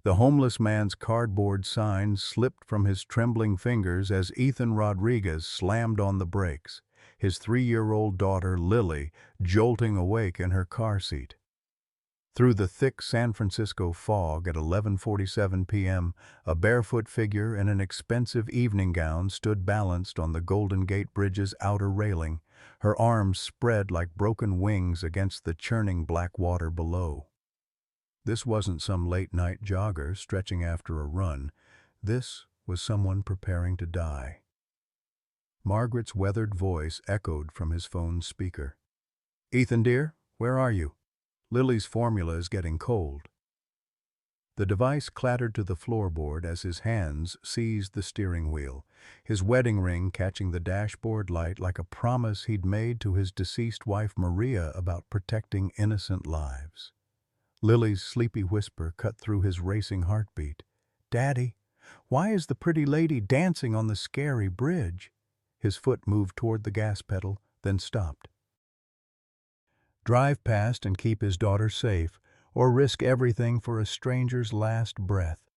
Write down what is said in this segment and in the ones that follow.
The homeless man's cardboard sign slipped from his trembling fingers as Ethan Rodriguez slammed on the brakes, his 3-year-old daughter, Lily, jolting awake in her car seat. Through the thick San Francisco fog at 11:47 p.m., a barefoot figure in an expensive evening gown stood balanced on the Golden Gate Bridge's outer railing, her arms spread like broken wings against the churning black water below. This wasn't some late-night jogger stretching after a run. This was someone preparing to die. Margaret's weathered voice echoed from his phone's speaker. "Ethan, dear, where are you? Lily's formula is getting cold." The device clattered to the floorboard as his hands seized the steering wheel, his wedding ring catching the dashboard light like a promise he'd made to his deceased wife Maria about protecting innocent lives. Lily's sleepy whisper cut through his racing heartbeat. "Daddy, why is the pretty lady dancing on the scary bridge?" His foot moved toward the gas pedal, then stopped. Drive past and keep his daughter safe, or risk everything for a stranger's last breath.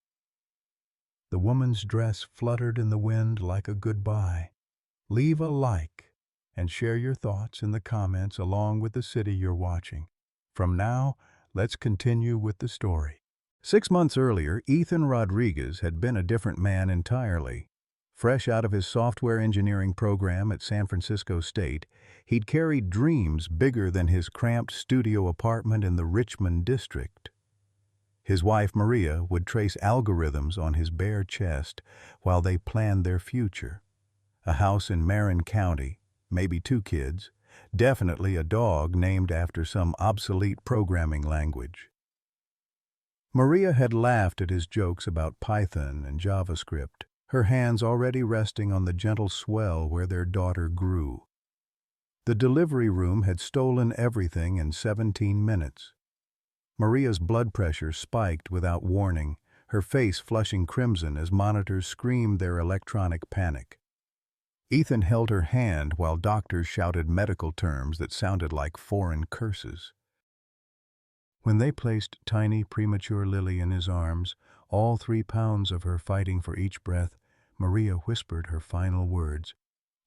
The woman's dress fluttered in the wind like a goodbye. Leave a like and share your thoughts in the comments along with the city you're watching. From now, let's continue with the story. 6 months earlier, Ethan Rodriguez had been a different man entirely. Fresh out of his software engineering program at San Francisco State, he'd carried dreams bigger than his cramped studio apartment in the Richmond district. His wife Maria would trace algorithms on his bare chest while they planned their future. A house in Marin County, maybe 2 kids, definitely a dog named after some obsolete programming language. Maria had laughed at his jokes about Python and JavaScript, her hands already resting on the gentle swell where their daughter grew. The delivery room had stolen everything in 17 minutes. Maria's blood pressure spiked without warning, her face flushing crimson as monitors screamed their electronic panic. Ethan held her hand while doctors shouted medical terms that sounded like foreign curses. When they placed tiny, premature Lily in his arms, all 3 pounds of her fighting for each breath, Maria whispered her final words.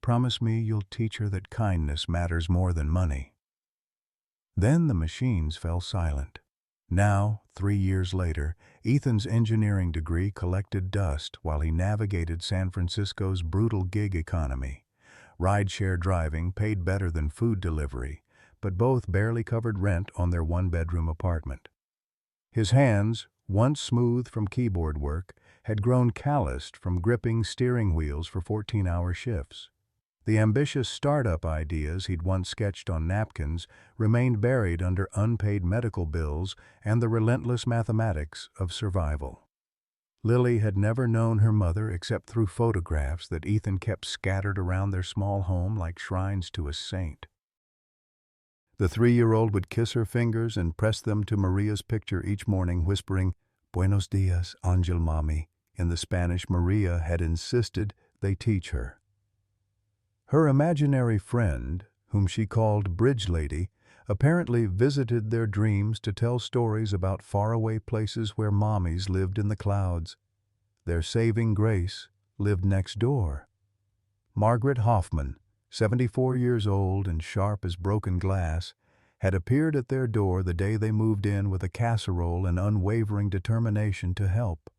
"Promise me you'll teach her that kindness matters more than money." Then the machines fell silent. Now, 3 years later, Ethan's engineering degree collected dust while he navigated San Francisco's brutal gig economy. Rideshare driving paid better than food delivery, but both barely covered rent on their 1-bedroom apartment. His hands, once smooth from keyboard work, had grown calloused from gripping steering wheels for 14-hour shifts. The ambitious startup ideas he'd once sketched on napkins remained buried under unpaid medical bills and the relentless mathematics of survival. Lily had never known her mother except through photographs that Ethan kept scattered around their small home like shrines to a saint. The 3-year-old would kiss her fingers and press them to Maria's picture each morning, whispering, "Buenos dias, Angel Mami," in the Spanish Maria had insisted they teach her. Her imaginary friend, whom she called Bridge Lady, apparently visited their dreams to tell stories about faraway places where mommies lived in the clouds. Their saving grace lived next door. Margaret Hoffman, 74 years old and sharp as broken glass, had appeared at their door the day they moved in with a casserole and unwavering determination to help.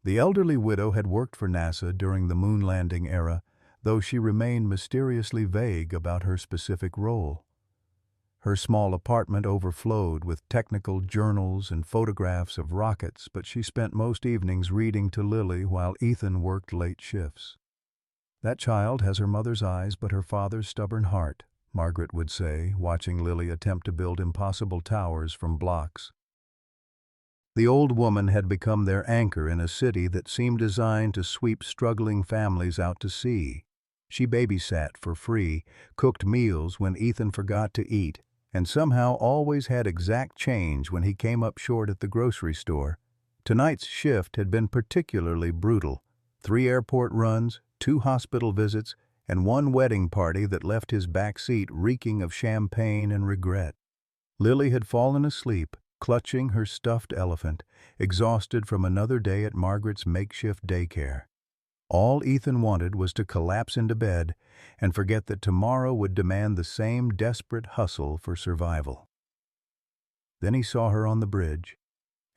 The elderly widow had worked for NASA during the moon landing era, though she remained mysteriously vague about her specific role. Her small apartment overflowed with technical journals and photographs of rockets, but she spent most evenings reading to Lily while Ethan worked late shifts. "That child has her mother's eyes but her father's stubborn heart," Margaret would say, watching Lily attempt to build impossible towers from blocks. The old woman had become their anchor in a city that seemed designed to sweep struggling families out to sea. She babysat for free, cooked meals when Ethan forgot to eat, and somehow always had exact change when he came up short at the grocery store. Tonight's shift had been particularly brutal. 3 airport runs, 2 hospital visits, and 1 wedding party that left his back seat reeking of champagne and regret. Lily had fallen asleep, clutching her stuffed elephant, exhausted from another day at Margaret's makeshift daycare. All Ethan wanted was to collapse into bed and forget that tomorrow would demand the same desperate hustle for survival. Then he saw her on the bridge,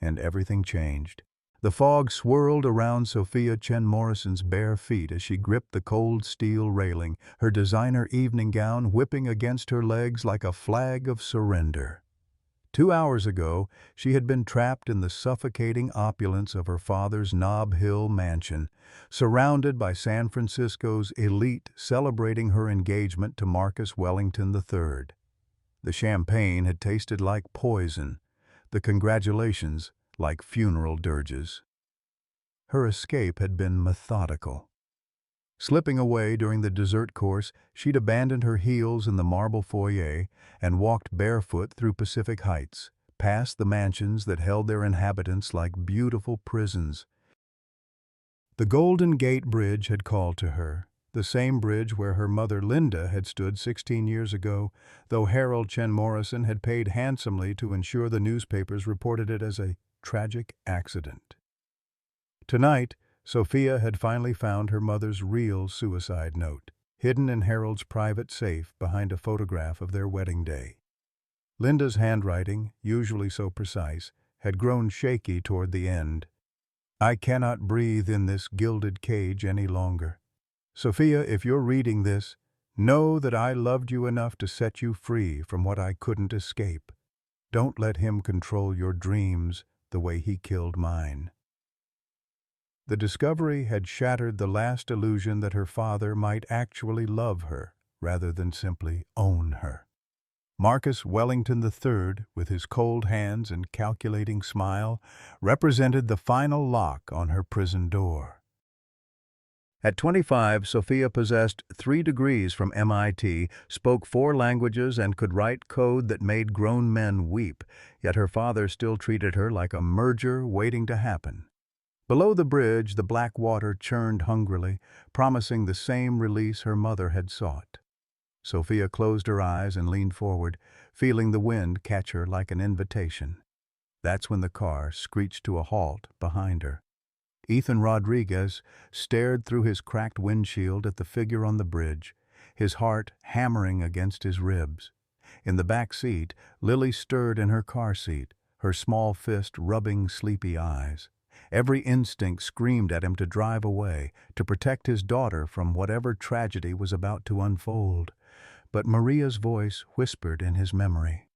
and everything changed. The fog swirled around Sophia Chen Morrison's bare feet as she gripped the cold steel railing, her designer evening gown whipping against her legs like a flag of surrender. 2 hours ago, she had been trapped in the suffocating opulence of her father's Nob Hill mansion, surrounded by San Francisco's elite celebrating her engagement to Marcus Wellington III. The champagne had tasted like poison, the congratulations like funeral dirges. Her escape had been methodical. Slipping away during the dessert course, she'd abandoned her heels in the marble foyer and walked barefoot through Pacific Heights, past the mansions that held their inhabitants like beautiful prisons. The Golden Gate Bridge had called to her, the same bridge where her mother Linda had stood 16 years ago, though Harold Chen Morrison had paid handsomely to ensure the newspapers reported it as a tragic accident. Tonight, Sophia had finally found her mother's real suicide note, hidden in Harold's private safe behind a photograph of their wedding day. Linda's handwriting, usually so precise, had grown shaky toward the end. "I cannot breathe in this gilded cage any longer. Sophia, if you're reading this, know that I loved you enough to set you free from what I couldn't escape. Don't let him control your dreams the way he killed mine." The discovery had shattered the last illusion that her father might actually love her, rather than simply own her. Marcus Wellington III, with his cold hands and calculating smile, represented the final lock on her prison door. At 25, Sophia possessed 3 degrees from MIT, spoke 4 languages, and could write code that made grown men weep, yet her father still treated her like a merger waiting to happen. Below the bridge, the black water churned hungrily, promising the same release her mother had sought. Sophia closed her eyes and leaned forward, feeling the wind catch her like an invitation. That's when the car screeched to a halt behind her. Ethan Rodriguez stared through his cracked windshield at the figure on the bridge, his heart hammering against his ribs. In the back seat, Lily stirred in her car seat, her small fist rubbing sleepy eyes. Every instinct screamed at him to drive away, to protect his daughter from whatever tragedy was about to unfold. But Maria's voice whispered in his memory,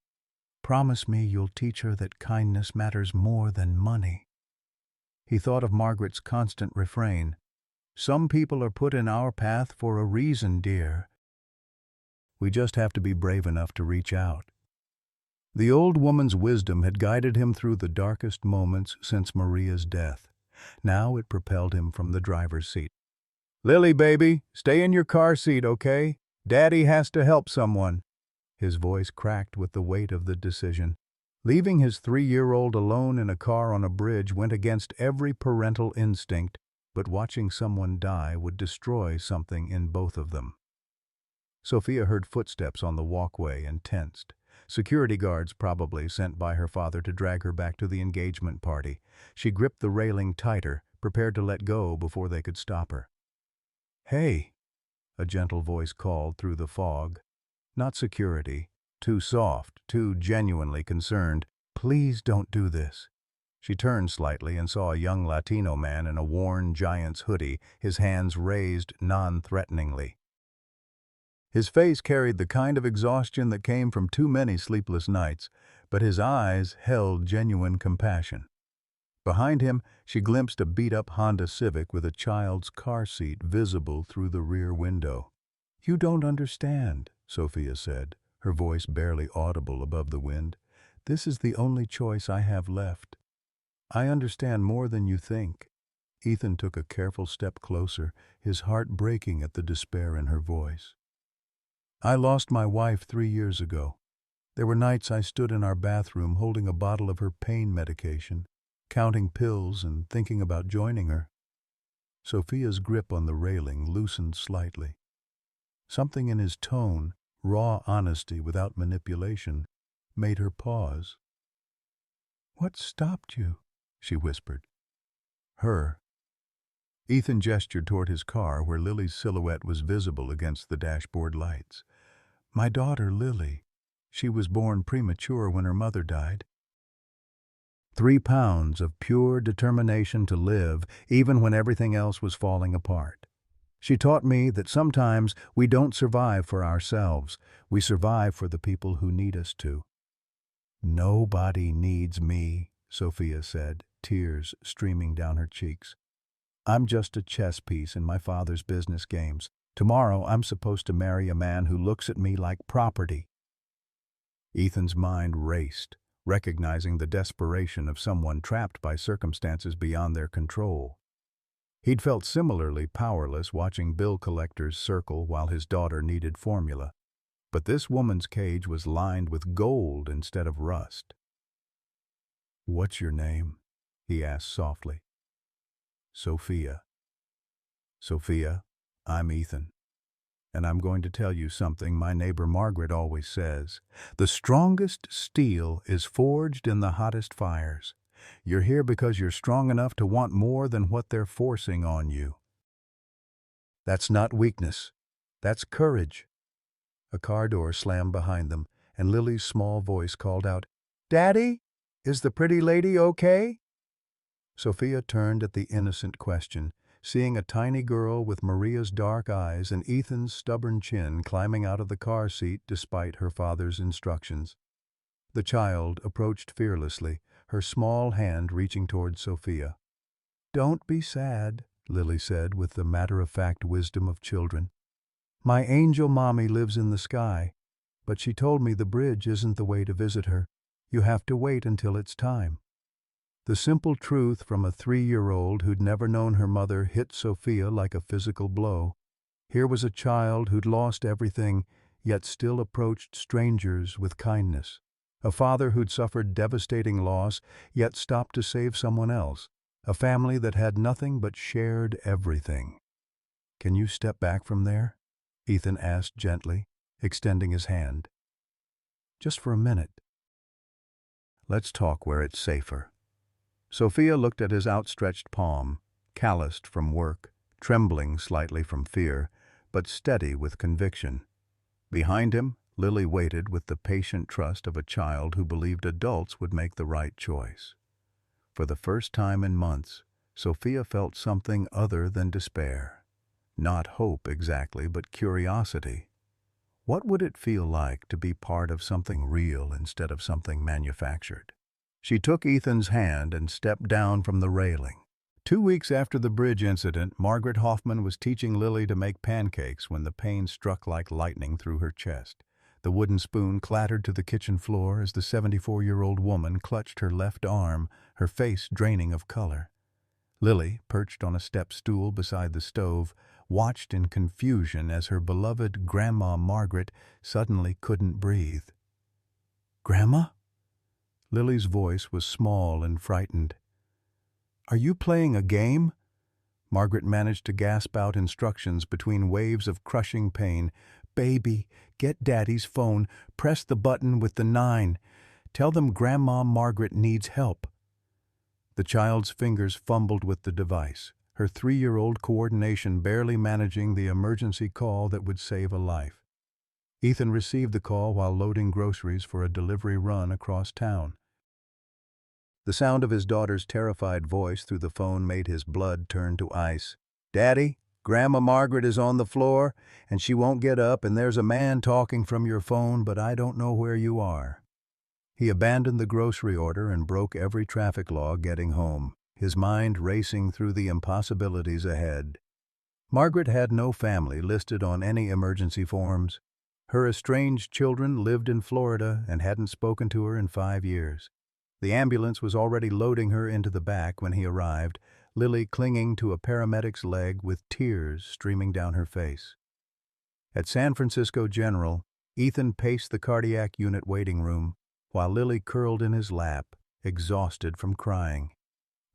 "Promise me you'll teach her that kindness matters more than money." He thought of Margaret's constant refrain, "Some people are put in our path for a reason, dear. We just have to be brave enough to reach out." The old woman's wisdom had guided him through the darkest moments since Maria's death. Now it propelled him from the driver's seat. "Lily, baby, stay in your car seat, okay? Daddy has to help someone." His voice cracked with the weight of the decision. Leaving his 3-year-old alone in a car on a bridge went against every parental instinct, but watching someone die would destroy something in both of them. Sophia heard footsteps on the walkway and tensed. Security guards probably sent by her father to drag her back to the engagement party. She gripped the railing tighter, prepared to let go before they could stop her. "Hey," a gentle voice called through the fog. Not security, too soft, too genuinely concerned. "Please don't do this." She turned slightly and saw a young Latino man in a worn giant's hoodie, his hands raised non-threateningly. His face carried the kind of exhaustion that came from too many sleepless nights, but his eyes held genuine compassion. Behind him, she glimpsed a beat-up Honda Civic with a child's car seat visible through the rear window. "You don't understand," Sophia said, her voice barely audible above the wind. "This is the only choice I have left. I understand more than you think." Ethan took a careful step closer, his heart breaking at the despair in her voice. "I lost my wife 3 years ago. There were nights I stood in our bathroom holding a bottle of her pain medication, counting pills and thinking about joining her." Sophia's grip on the railing loosened slightly. Something in his tone, raw honesty without manipulation, made her pause. "What stopped you?" she whispered. "Her." Ethan gestured toward his car where Lily's silhouette was visible against the dashboard lights. "My daughter, Lily. She was born premature when her mother died." 3 pounds of pure determination to live, even when everything else was falling apart. She taught me that sometimes we don't survive for ourselves, we survive for the people who need us to. "Nobody needs me," Sophia said, tears streaming down her cheeks. "I'm just a chess piece in my father's business games. Tomorrow I'm supposed to marry a man who looks at me like property." Ethan's mind raced, recognizing the desperation of someone trapped by circumstances beyond their control. He'd felt similarly powerless watching bill collectors circle while his daughter needed formula. But this woman's cage was lined with gold instead of rust. "What's your name?" he asked softly. "Sophia." "Sophia, I'm Ethan. And I'm going to tell you something my neighbor Margaret always says. The strongest steel is forged in the hottest fires. You're here because you're strong enough to want more than what they're forcing on you. That's not weakness. That's courage." A car door slammed behind them, and Lily's small voice called out, "Daddy, is the pretty lady okay?" Sophia turned at the innocent question, seeing a tiny girl with Maria's dark eyes and Ethan's stubborn chin climbing out of the car seat despite her father's instructions. The child approached fearlessly, her small hand reaching toward Sophia. "Don't be sad," Lily said with the matter-of-fact wisdom of children. "My angel mommy lives in the sky, but she told me the bridge isn't the way to visit her. You have to wait until it's time." The simple truth from a 3-year-old who'd never known her mother hit Sophia like a physical blow. Here was a child who'd lost everything, yet still approached strangers with kindness. A father who'd suffered devastating loss, yet stopped to save someone else. A family that had nothing but shared everything. "Can you step back from there?" Ethan asked gently, extending his hand. "Just for a minute. Let's talk where it's safer." Sophia looked at his outstretched palm, calloused from work, trembling slightly from fear, but steady with conviction. Behind him, Lily waited with the patient trust of a child who believed adults would make the right choice. For the first time in months, Sophia felt something other than despair. Not hope exactly, but curiosity. What would it feel like to be part of something real instead of something manufactured? She took Ethan's hand and stepped down from the railing. 2 weeks after the bridge incident, Margaret Hoffman was teaching Lily to make pancakes when the pain struck like lightning through her chest. The wooden spoon clattered to the kitchen floor as the 74-year-old woman clutched her left arm, her face draining of color. Lily, perched on a step stool beside the stove, watched in confusion as her beloved Grandma Margaret suddenly couldn't breathe. "Grandma?" Lily's voice was small and frightened. "Are you playing a game?" Margaret managed to gasp out instructions between waves of crushing pain. "Baby, get Daddy's phone, press the button with the 9. Tell them Grandma Margaret needs help." The child's fingers fumbled with the device, her 3-year-old coordination barely managing the emergency call that would save a life. Ethan received the call while loading groceries for a delivery run across town. The sound of his daughter's terrified voice through the phone made his blood turn to ice. "Daddy, Grandma Margaret is on the floor, and she won't get up, and there's a man talking from your phone, but I don't know where you are." He abandoned the grocery order and broke every traffic law getting home, his mind racing through the impossibilities ahead. Margaret had no family listed on any emergency forms. Her estranged children lived in Florida and hadn't spoken to her in 5 years. The ambulance was already loading her into the back when he arrived, Lily clinging to a paramedic's leg with tears streaming down her face. At San Francisco General, Ethan paced the cardiac unit waiting room, while Lily curled in his lap, exhausted from crying.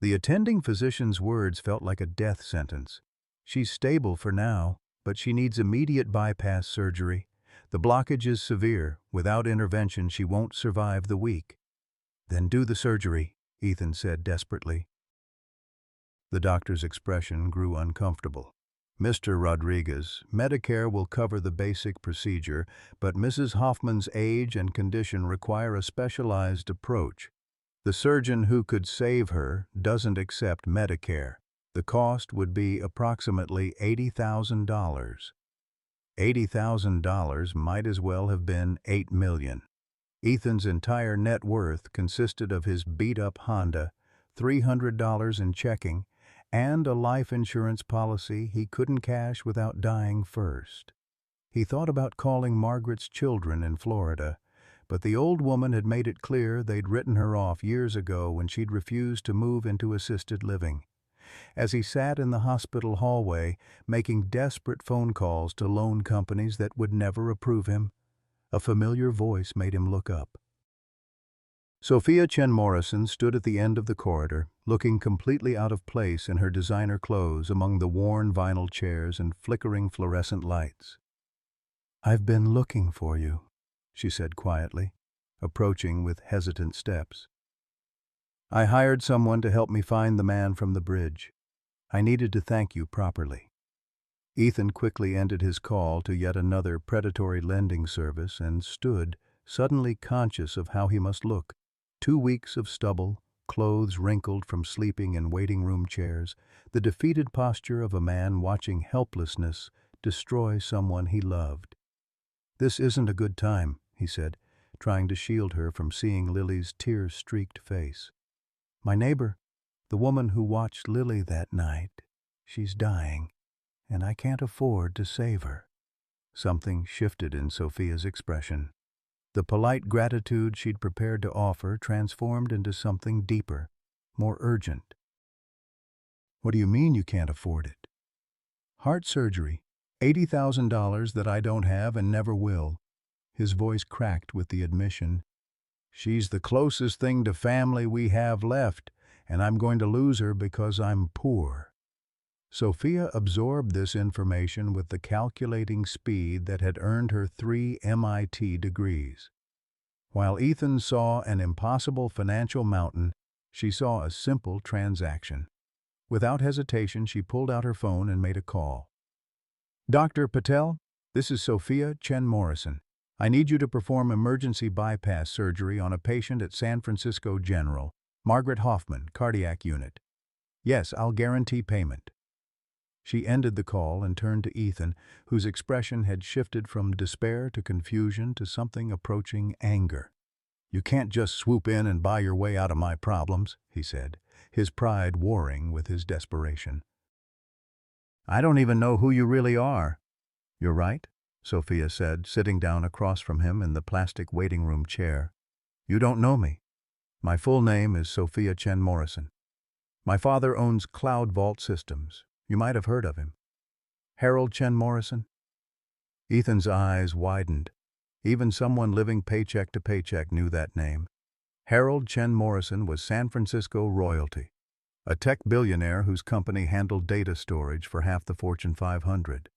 The attending physician's words felt like a death sentence. "She's stable for now, but she needs immediate bypass surgery. The blockage is severe. Without intervention, she won't survive the week." "Then do the surgery," Ethan said desperately. The doctor's expression grew uncomfortable. "Mr. Rodriguez, Medicare will cover the basic procedure, but Mrs. Hoffman's age and condition require a specialized approach. The surgeon who could save her doesn't accept Medicare. The cost would be approximately $80,000. $80,000 might as well have been $8 million. Ethan's entire net worth consisted of his beat-up Honda, $300 in checking, and a life insurance policy he couldn't cash without dying first. He thought about calling Margaret's children in Florida, but the old woman had made it clear they'd written her off years ago when she'd refused to move into assisted living. As he sat in the hospital hallway, making desperate phone calls to loan companies that would never approve him, a familiar voice made him look up. Sophia Chen Morrison stood at the end of the corridor, looking completely out of place in her designer clothes among the worn vinyl chairs and flickering fluorescent lights. "I've been looking for you," she said quietly, approaching with hesitant steps. "I hired someone to help me find the man from the bridge. I needed to thank you properly." Ethan quickly ended his call to yet another predatory lending service and stood, suddenly conscious of how he must look. 2 weeks of stubble, clothes wrinkled from sleeping in waiting room chairs, the defeated posture of a man watching helplessness destroy someone he loved. "This isn't a good time," he said, trying to shield her from seeing Lily's tear-streaked face. "My neighbor, the woman who watched Lily that night, she's dying, and I can't afford to save her." Something shifted in Sophia's expression. The polite gratitude she'd prepared to offer transformed into something deeper, more urgent. "What do you mean you can't afford it?" "Heart surgery. $80,000 that I don't have and never will." His voice cracked with the admission. "She's the closest thing to family we have left, and I'm going to lose her because I'm poor." Sophia absorbed this information with the calculating speed that had earned her 3 MIT degrees. While Ethan saw an impossible financial mountain, she saw a simple transaction. Without hesitation, she pulled out her phone and made a call. "Dr. Patel, this is Sophia Chen Morrison. I need you to perform emergency bypass surgery on a patient at San Francisco General, Margaret Hoffman, cardiac unit. Yes, I'll guarantee payment." She ended the call and turned to Ethan, whose expression had shifted from despair to confusion to something approaching anger. "You can't just swoop in and buy your way out of my problems," he said, his pride warring with his desperation. "I don't even know who you really are." "You're right," Sophia said, sitting down across from him in the plastic waiting room chair. "You don't know me. My full name is Sophia Chen Morrison. My father owns Cloud Vault Systems. You might have heard of him. Harold Chen Morrison?" Ethan's eyes widened. Even someone living paycheck to paycheck knew that name. Harold Chen Morrison was San Francisco royalty, a tech billionaire whose company handled data storage for half the Fortune 500.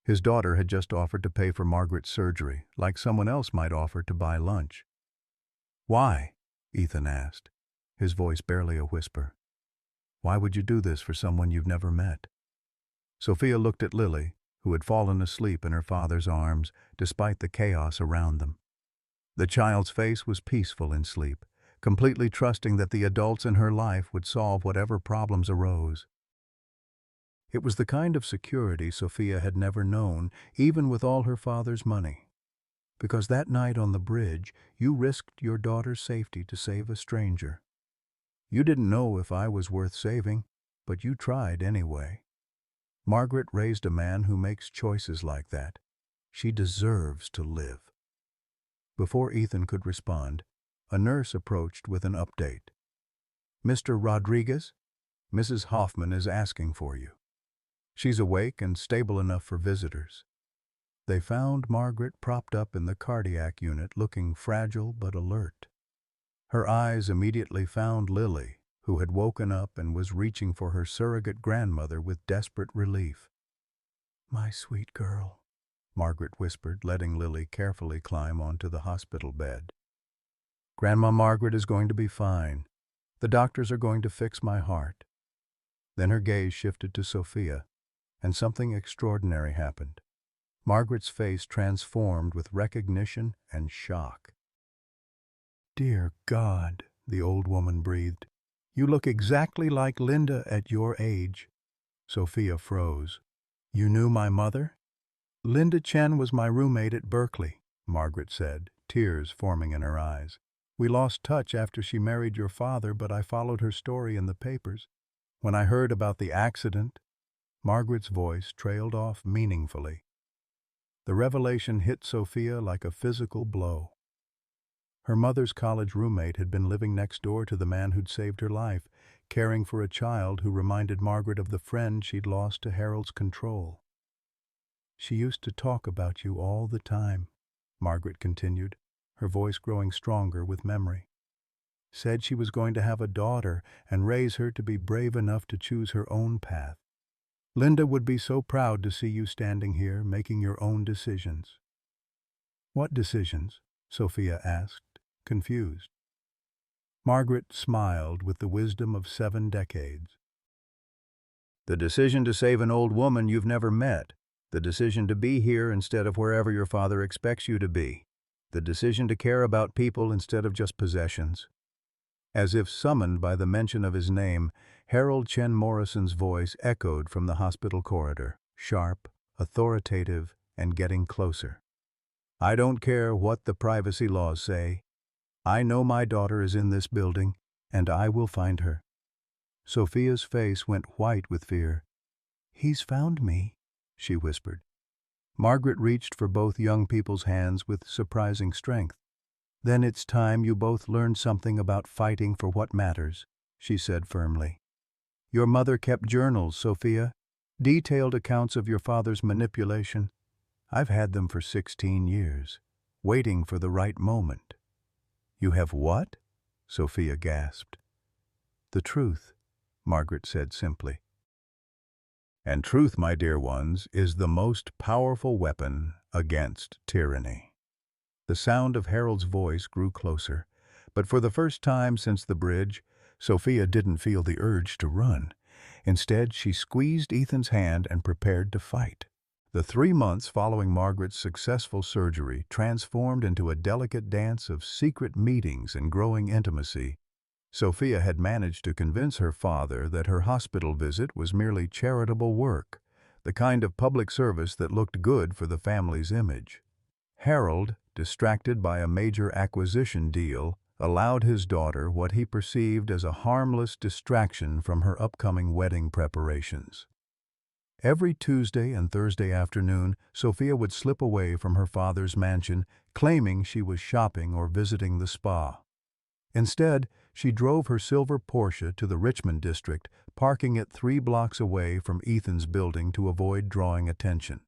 His daughter had just offered to pay for Margaret's surgery, like someone else might offer to buy lunch. "Why?" Ethan asked, his voice barely a whisper. "Why would you do this for someone you've never met?" Sophia looked at Lily, who had fallen asleep in her father's arms, despite the chaos around them. The child's face was peaceful in sleep, completely trusting that the adults in her life would solve whatever problems arose. It was the kind of security Sophia had never known, even with all her father's money. Because that night on the bridge, you risked your daughter's safety to save a stranger. You didn't know if I was worth saving, but you tried anyway. Margaret raised a man who makes choices like that. She deserves to live." Before Ethan could respond, a nurse approached with an update. "Mr. Rodriguez, Mrs. Hoffman is asking for you. She's awake and stable enough for visitors." They found Margaret propped up in the cardiac unit, looking fragile but alert. Her eyes immediately found Lily, who had woken up and was reaching for her surrogate grandmother with desperate relief. "My sweet girl," Margaret whispered, letting Lily carefully climb onto the hospital bed. Grandma Margaret is going to be fine. The doctors are going to fix my heart." Then her gaze shifted to Sophia, and something extraordinary happened. Margaret's face transformed with recognition and shock. "Dear God," the old woman breathed. "You look exactly like Linda at your age." Sophia froze. "You knew my mother?" "Linda Chen was my roommate at Berkeley," Margaret said, tears forming in her eyes. "We lost touch after she married your father, but I followed her story in the papers. When I heard about the accident—" Margaret's voice trailed off meaningfully. The revelation hit Sophia like a physical blow. Her mother's college roommate had been living next door to the man who'd saved her life, caring for a child who reminded Margaret of the friend she'd lost to Harold's control. "She used to talk about you all the time," Margaret continued, her voice growing stronger with memory. "Said she was going to have a daughter and raise her to be brave enough to choose her own path. Linda would be so proud to see you standing here, making your own decisions." "What decisions?" Sophia asked, confused. Margaret smiled with the wisdom of 7 decades. "The decision to save an old woman you've never met. The decision to be here instead of wherever your father expects you to be. The decision to care about people instead of just possessions." As if summoned by the mention of his name, Harold Chen Morrison's voice echoed from the hospital corridor, sharp, authoritative, and getting closer. "I don't care what the privacy laws say. I know my daughter is in this building, and I will find her." Sophia's face went white with fear. "He's found me," she whispered. Margaret reached for both young people's hands with surprising strength. "Then it's time you both learned something about fighting for what matters," she said firmly. "Your mother kept journals, Sophia, detailed accounts of your father's manipulation. I've had them for 16 years, waiting for the right moment." "You have what?" Sophia gasped. "The truth," Margaret said simply. "And truth, my dear ones, is the most powerful weapon against tyranny." The sound of Harold's voice grew closer, but for the first time since the bridge, Sophia didn't feel the urge to run. Instead, she squeezed Ethan's hand and prepared to fight. The 3 months following Margaret's successful surgery transformed into a delicate dance of secret meetings and growing intimacy. Sophia had managed to convince her father that her hospital visit was merely charitable work, the kind of public service that looked good for the family's image. Harold, distracted by a major acquisition deal, allowed his daughter what he perceived as a harmless distraction from her upcoming wedding preparations. Every Tuesday and Thursday afternoon, Sophia would slip away from her father's mansion, claiming she was shopping or visiting the spa. Instead, she drove her silver Porsche to the Richmond district, parking it 3 blocks away from Ethan's building to avoid drawing attention.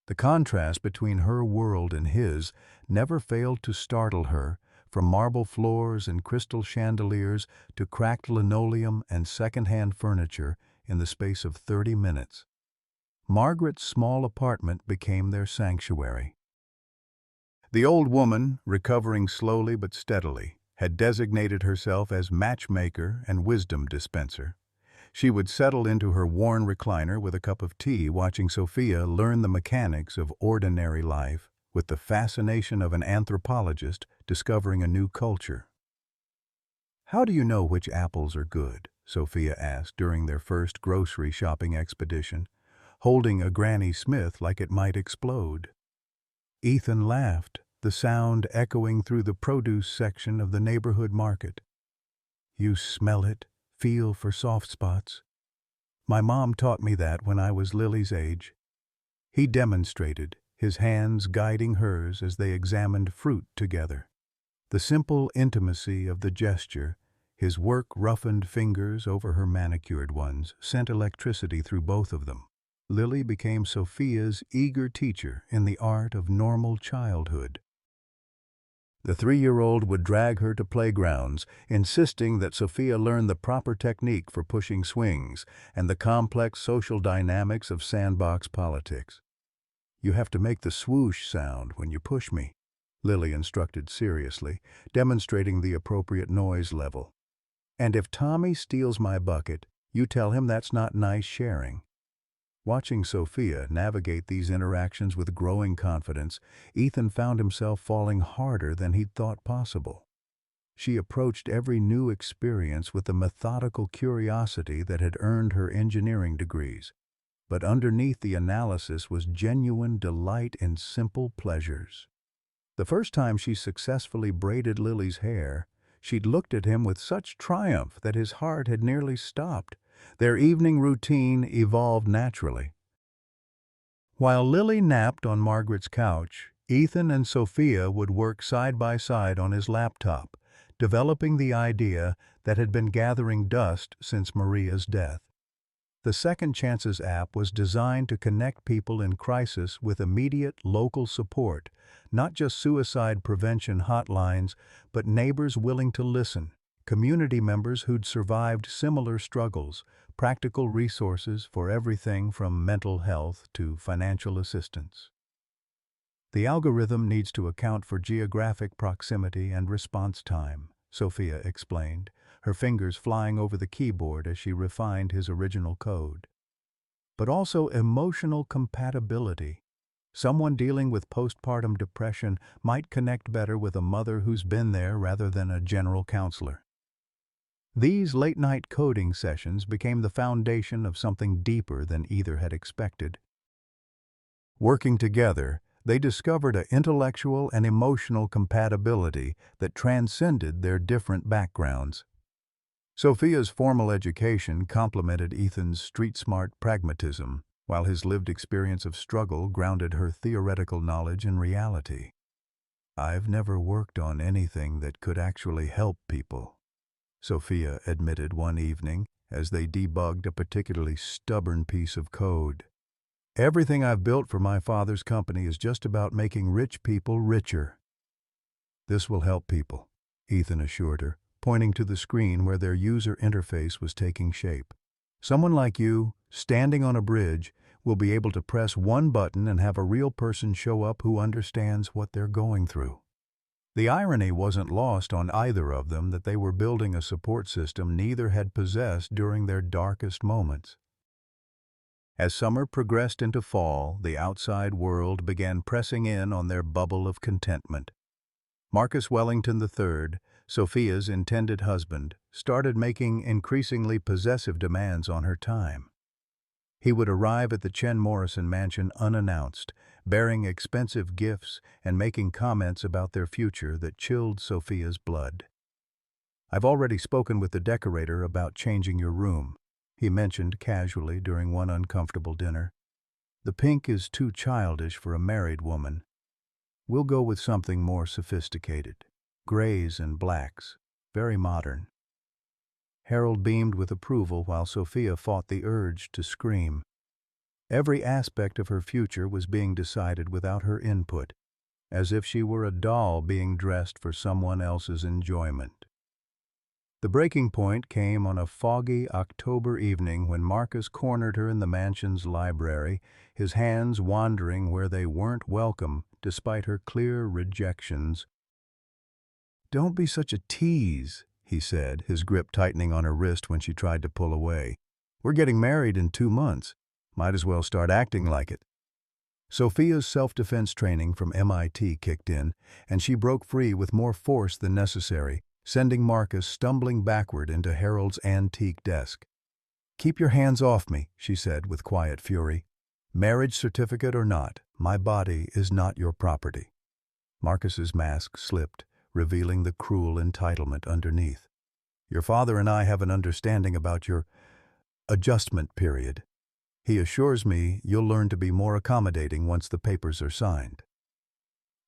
The contrast between her world and his never failed to startle her, from marble floors and crystal chandeliers to cracked linoleum and second-hand furniture in the space of 30 minutes. Margaret's small apartment became their sanctuary. The old woman, recovering slowly but steadily, had designated herself as matchmaker and wisdom dispenser. She would settle into her worn recliner with a cup of tea, watching Sophia learn the mechanics of ordinary life with the fascination of an anthropologist discovering a new culture. "How do you know which apples are good?" Sophia asked during their first grocery shopping expedition, holding a Granny Smith like it might explode. Ethan laughed, the sound echoing through the produce section of the neighborhood market. "You smell it, feel for soft spots. My mom taught me that when I was Lily's age." He demonstrated, his hands guiding hers as they examined fruit together. The simple intimacy of the gesture, his work-roughened fingers over her manicured ones, sent electricity through both of them. Lily became Sophia's eager teacher in the art of normal childhood. The 3-year-old would drag her to playgrounds, insisting that Sophia learn the proper technique for pushing swings and the complex social dynamics of sandbox politics. "You have to make the swoosh sound when you push me," Lily instructed seriously, demonstrating the appropriate noise level. And if Tommy steals my bucket, you tell him that's not nice sharing. Watching Sophia navigate these interactions with growing confidence, Ethan found himself falling harder than he'd thought possible. She approached every new experience with the methodical curiosity that had earned her engineering degrees. But underneath the analysis was genuine delight in simple pleasures. The first time she successfully braided Lily's hair, she'd looked at him with such triumph that his heart had nearly stopped. Their evening routine evolved naturally. While Lily napped on Margaret's couch, Ethan and Sophia would work side by side on his laptop, developing the idea that had been gathering dust since Maria's death. The Second Chances app was designed to connect people in crisis with immediate local support, not just suicide prevention hotlines, but neighbors willing to listen, community members who'd survived similar struggles, practical resources for everything from mental health to financial assistance. The algorithm needs to account for geographic proximity and response time, Sophia explained, her fingers flying over the keyboard as she refined his original code. But also emotional compatibility. Someone dealing with postpartum depression might connect better with a mother who's been there rather than a general counselor. These late-night coding sessions became the foundation of something deeper than either had expected. Working together, they discovered an intellectual and emotional compatibility that transcended their different backgrounds. Sophia's formal education complemented Ethan's street-smart pragmatism, while his lived experience of struggle grounded her theoretical knowledge in reality. "I've never worked on anything that could actually help people," Sophia admitted one evening as they debugged a particularly stubborn piece of code. "Everything I've built for my father's company is just about making rich people richer." "This will help people," Ethan assured her, pointing to the screen where their user interface was taking shape. "Someone like you, standing on a bridge, will be able to press one button and have a real person show up who understands what they're going through." The irony wasn't lost on either of them that they were building a support system neither had possessed during their darkest moments. As summer progressed into fall, the outside world began pressing in on their bubble of contentment. Marcus Wellington III, Sophia's intended husband, started making increasingly possessive demands on her time. He would arrive at the Chen Morrison mansion unannounced, bearing expensive gifts and making comments about their future that chilled Sophia's blood. "I've already spoken with the decorator about changing your room," he mentioned casually during one uncomfortable dinner. "The pink is too childish for a married woman. We'll go with something more sophisticated. Grays and blacks. Very modern." Harold beamed with approval while Sophia fought the urge to scream. Every aspect of her future was being decided without her input, as if she were a doll being dressed for someone else's enjoyment. The breaking point came on a foggy October evening when Marcus cornered her in the mansion's library, his hands wandering where they weren't welcome despite her clear rejections. "Don't be such a tease," he said, his grip tightening on her wrist when she tried to pull away. "We're getting married in 2 months. Might as well start acting like it." Sophia's self-defense training from MIT kicked in, and she broke free with more force than necessary, sending Marcus stumbling backward into Harold's antique desk. "Keep your hands off me," she said with quiet fury. "Marriage certificate or not, my body is not your property." Marcus's mask slipped, revealing the cruel entitlement underneath. "Your father and I have an understanding about your adjustment period. He assures me you'll learn to be more accommodating once the papers are signed."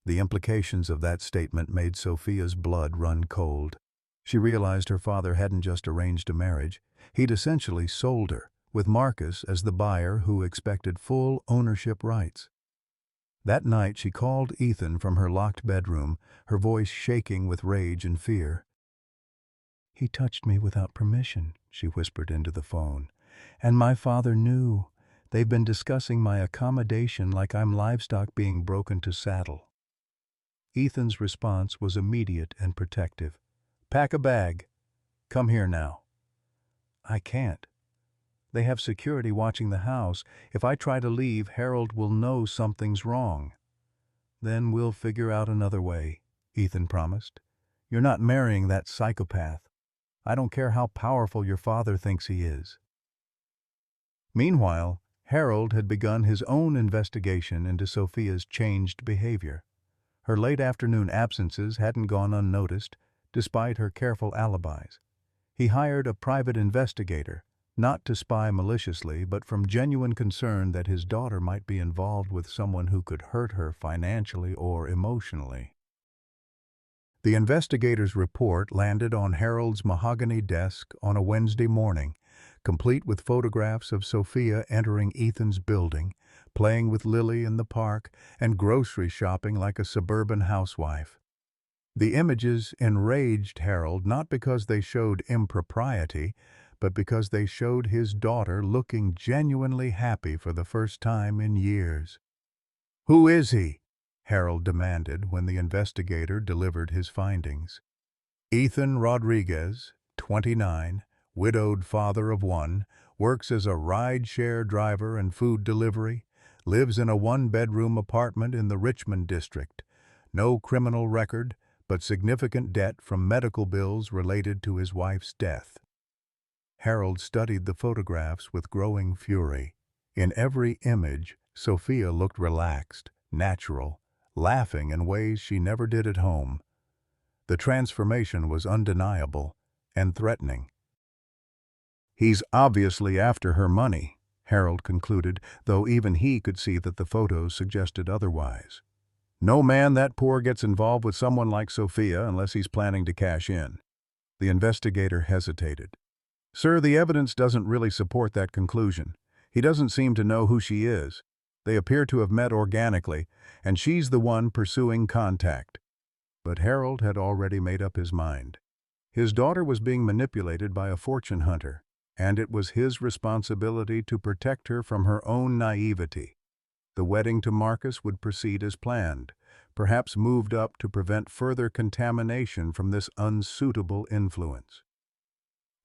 The implications of that statement made Sophia's blood run cold. She realized her father hadn't just arranged a marriage, he'd essentially sold her, with Marcus as the buyer who expected full ownership rights. That night she called Ethan from her locked bedroom, her voice shaking with rage and fear. "He touched me without permission," she whispered into the phone. "And my father knew. They've been discussing my accommodation like I'm livestock being broken to saddle." Ethan's response was immediate and protective. "Pack a bag. Come here now." "I can't. They have security watching the house. If I try to leave, Harold will know something's wrong." "Then we'll figure out another way," Ethan promised. "You're not marrying that psychopath. I don't care how powerful your father thinks he is." Meanwhile, Harold had begun his own investigation into Sophia's changed behavior. Her late afternoon absences hadn't gone unnoticed, despite her careful alibis. He hired a private investigator, not to spy maliciously, but from genuine concern that his daughter might be involved with someone who could hurt her financially or emotionally. The investigator's report landed on Harold's mahogany desk on a Wednesday morning, complete with photographs of Sophia entering Ethan's building, playing with Lily in the park, and grocery shopping like a suburban housewife. The images enraged Harold not because they showed impropriety, but because they showed his daughter looking genuinely happy for the first time in years. "Who is he?" Harold demanded when the investigator delivered his findings. "Ethan Rodriguez, 29, widowed father of one, works as a ride-share driver and food delivery, lives in a one-bedroom apartment in the Richmond district. No criminal record, but significant debt from medical bills related to his wife's death." Harold studied the photographs with growing fury. In every image, Sophia looked relaxed, natural, laughing in ways she never did at home. The transformation was undeniable and threatening. "He's obviously after her money," Harold concluded, though even he could see that the photos suggested otherwise. "No man that poor gets involved with someone like Sophia unless he's planning to cash in." The investigator hesitated. "Sir, the evidence doesn't really support that conclusion. He doesn't seem to know who she is. They appear to have met organically, and she's the one pursuing contact." But Harold had already made up his mind. His daughter was being manipulated by a fortune hunter, and it was his responsibility to protect her from her own naivety. The wedding to Marcus would proceed as planned, perhaps moved up to prevent further contamination from this unsuitable influence.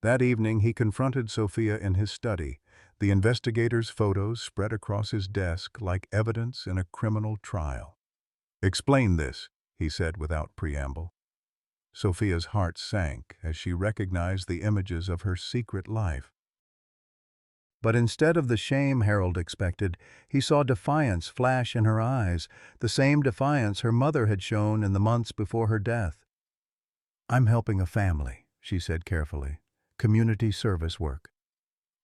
That evening he confronted Sophia in his study, the investigator's photos spread across his desk like evidence in a criminal trial. "Explain this," he said without preamble. Sophia's heart sank as she recognized the images of her secret life. But instead of the shame Harold expected, he saw defiance flash in her eyes, the same defiance her mother had shown in the months before her death. "I'm helping a family," she said carefully. "Community service work."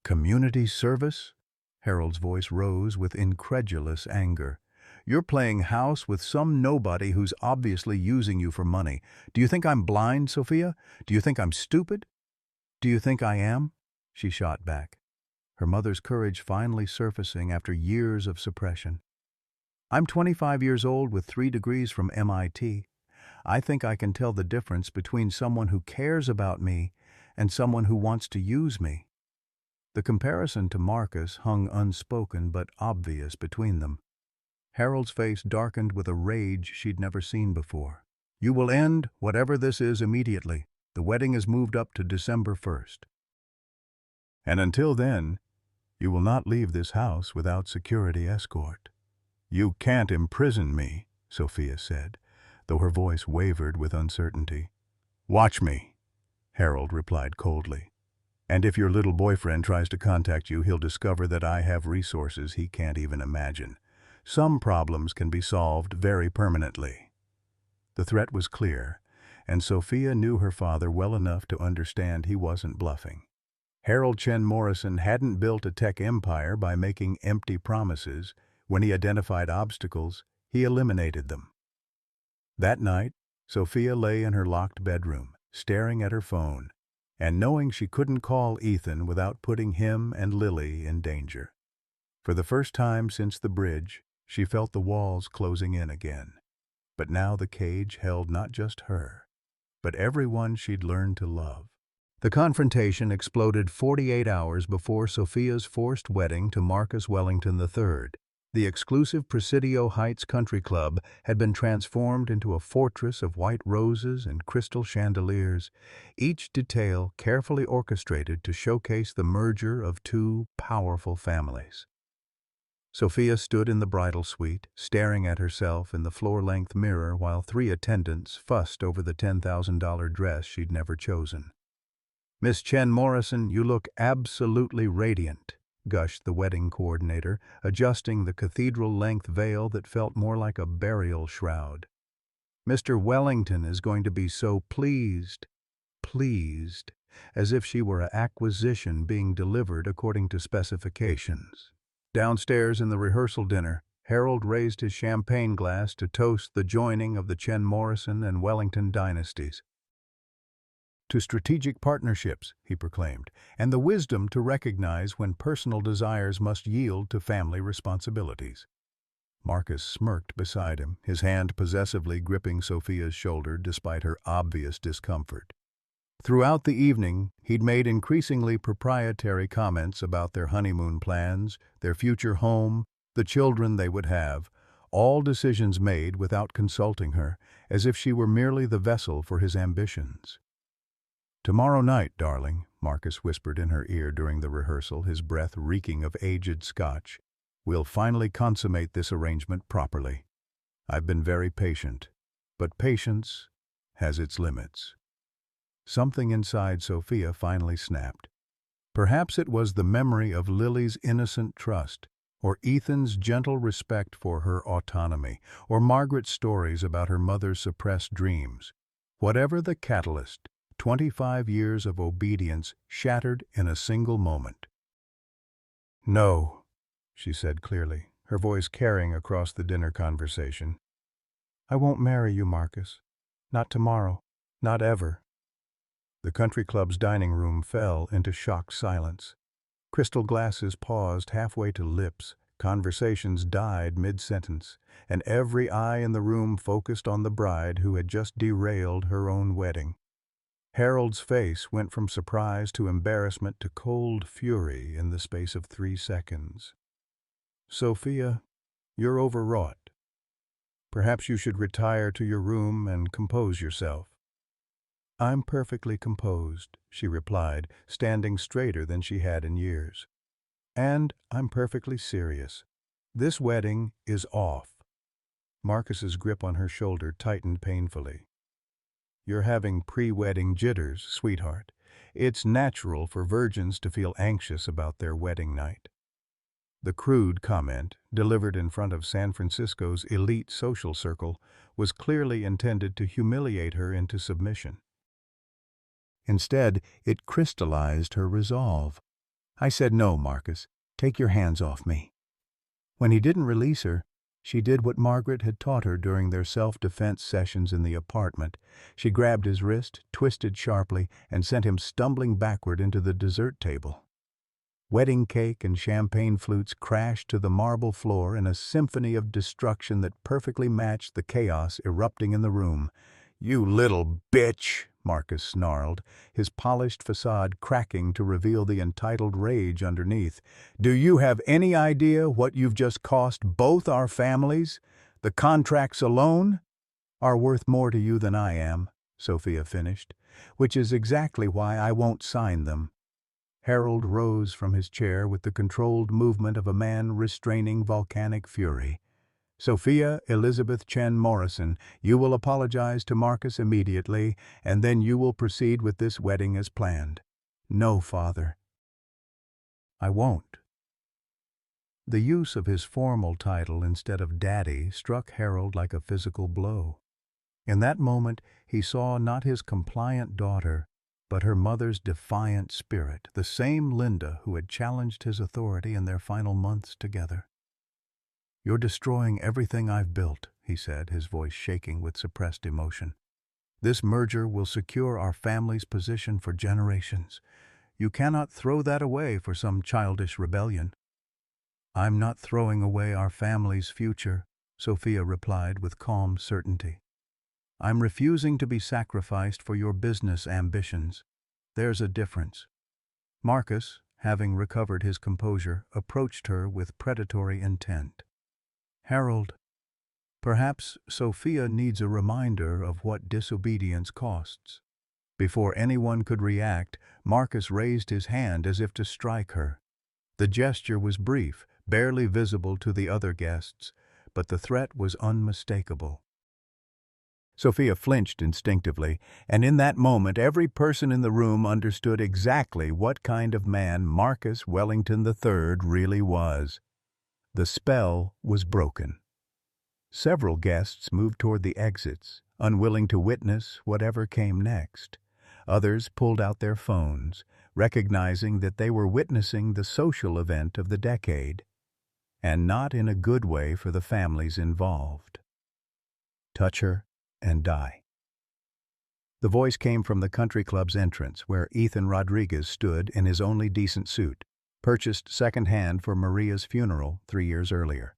"Community service?" Harold's voice rose with incredulous anger. "You're playing house with some nobody who's obviously using you for money. Do you think I'm blind, Sophia? Do you think I'm stupid?" "Do you think I am?" she shot back, her mother's courage finally surfacing after years of suppression. "I'm 25 years old with 3 degrees from MIT. I think I can tell the difference between someone who cares about me and someone who wants to use me." The comparison to Marcus hung unspoken but obvious between them. Harold's face darkened with a rage she'd never seen before. "You will end whatever this is immediately. The wedding is moved up to December 1st. And until then, you will not leave this house without security escort." "You can't imprison me," Sophia said, though her voice wavered with uncertainty. "Watch me," Harold replied coldly. "And if your little boyfriend tries to contact you, he'll discover that I have resources he can't even imagine. Some problems can be solved very permanently." The threat was clear, and Sophia knew her father well enough to understand he wasn't bluffing. Harold Chen Morrison hadn't built a tech empire by making empty promises. When he identified obstacles, he eliminated them. That night, Sophia lay in her locked bedroom, staring at her phone, and knowing she couldn't call Ethan without putting him and Lily in danger. For the first time since the bridge, she felt the walls closing in again. But now the cage held not just her, but everyone she'd learned to love. The confrontation exploded 48 hours before Sophia's forced wedding to Marcus Wellington III. The exclusive Presidio Heights Country Club had been transformed into a fortress of white roses and crystal chandeliers, each detail carefully orchestrated to showcase the merger of two powerful families. Sophia stood in the bridal suite, staring at herself in the floor-length mirror while three attendants fussed over the $10,000 dress she'd never chosen. "Miss Chen Morrison, you look absolutely radiant," gushed the wedding coordinator, adjusting the cathedral-length veil that felt more like a burial shroud. "Mr. Wellington is going to be so pleased," as if she were an acquisition being delivered according to specifications. Downstairs in the rehearsal dinner, Harold raised his champagne glass to toast the joining of the Chen Morrison and Wellington dynasties. "To strategic partnerships," he proclaimed, "and the wisdom to recognize when personal desires must yield to family responsibilities." Marcus smirked beside him, his hand possessively gripping Sophia's shoulder despite her obvious discomfort. Throughout the evening, he'd made increasingly proprietary comments about their honeymoon plans, their future home, the children they would have, all decisions made without consulting her, as if she were merely the vessel for his ambitions. "Tomorrow night, darling," Marcus whispered in her ear during the rehearsal, his breath reeking of aged scotch, "we'll finally consummate this arrangement properly. I've been very patient, but patience has its limits." Something inside Sophia finally snapped. Perhaps it was the memory of Lily's innocent trust, or Ethan's gentle respect for her autonomy, or Margaret's stories about her mother's suppressed dreams. Whatever the catalyst, 25 years of obedience shattered in a single moment. "No," she said clearly, her voice carrying across the dinner conversation. "I won't marry you, Marcus. Not tomorrow. Not ever." The country club's dining room fell into shocked silence. Crystal glasses paused halfway to lips, conversations died mid-sentence, and every eye in the room focused on the bride who had just derailed her own wedding. Harold's face went from surprise to embarrassment to cold fury in the space of 3 seconds. "Sophia, you're overwrought. Perhaps you should retire to your room and compose yourself." "I'm perfectly composed," she replied, standing straighter than she had in years. "And I'm perfectly serious. This wedding is off." Marcus's grip on her shoulder tightened painfully. "You're having pre-wedding jitters, sweetheart. It's natural for virgins to feel anxious about their wedding night." The crude comment, delivered in front of San Francisco's elite social circle, was clearly intended to humiliate her into submission. Instead, it crystallized her resolve. "I said no, Marcus. Take your hands off me." When he didn't release her, she did what Margaret had taught her during their self-defense sessions in the apartment. She grabbed his wrist, twisted sharply, and sent him stumbling backward into the dessert table. Wedding cake and champagne flutes crashed to the marble floor in a symphony of destruction that perfectly matched the chaos erupting in the room. "You little bitch!" Marcus snarled, his polished facade cracking to reveal the entitled rage underneath. "Do you have any idea what you've just cost both our families? The contracts alone are worth more to you than I am," Sophia finished, "which is exactly why I won't sign them." Harold rose from his chair with the controlled movement of a man restraining volcanic fury. "Sophia Elizabeth Chen Morrison, you will apologize to Marcus immediately, and then you will proceed with this wedding as planned." "No, Father." "I won't." The use of his formal title instead of Daddy struck Harold like a physical blow. In that moment, he saw not his compliant daughter, but her mother's defiant spirit, the same Linda who had challenged his authority in their final months together. "You're destroying everything I've built," he said, his voice shaking with suppressed emotion. "This merger will secure our family's position for generations. You cannot throw that away for some childish rebellion." "I'm not throwing away our family's future," Sophia replied with calm certainty. "I'm refusing to be sacrificed for your business ambitions. There's a difference." Marcus, having recovered his composure, approached her with predatory intent. Harold, perhaps Sophia needs a reminder of what disobedience costs. Before anyone could react, Marcus raised his hand as if to strike her. The gesture was brief, barely visible to the other guests, but the threat was unmistakable. Sophia flinched instinctively, and in that moment every person in the room understood exactly what kind of man Marcus Wellington III really was. The spell was broken. Several guests moved toward the exits, unwilling to witness whatever came next. Others pulled out their phones, recognizing that they were witnessing the social event of the decade, and not in a good way for the families involved. Touch her and die. The voice came from the country club's entrance, where Ethan Rodriguez stood in his only decent suit, purchased second-hand for Maria's funeral 3 years earlier.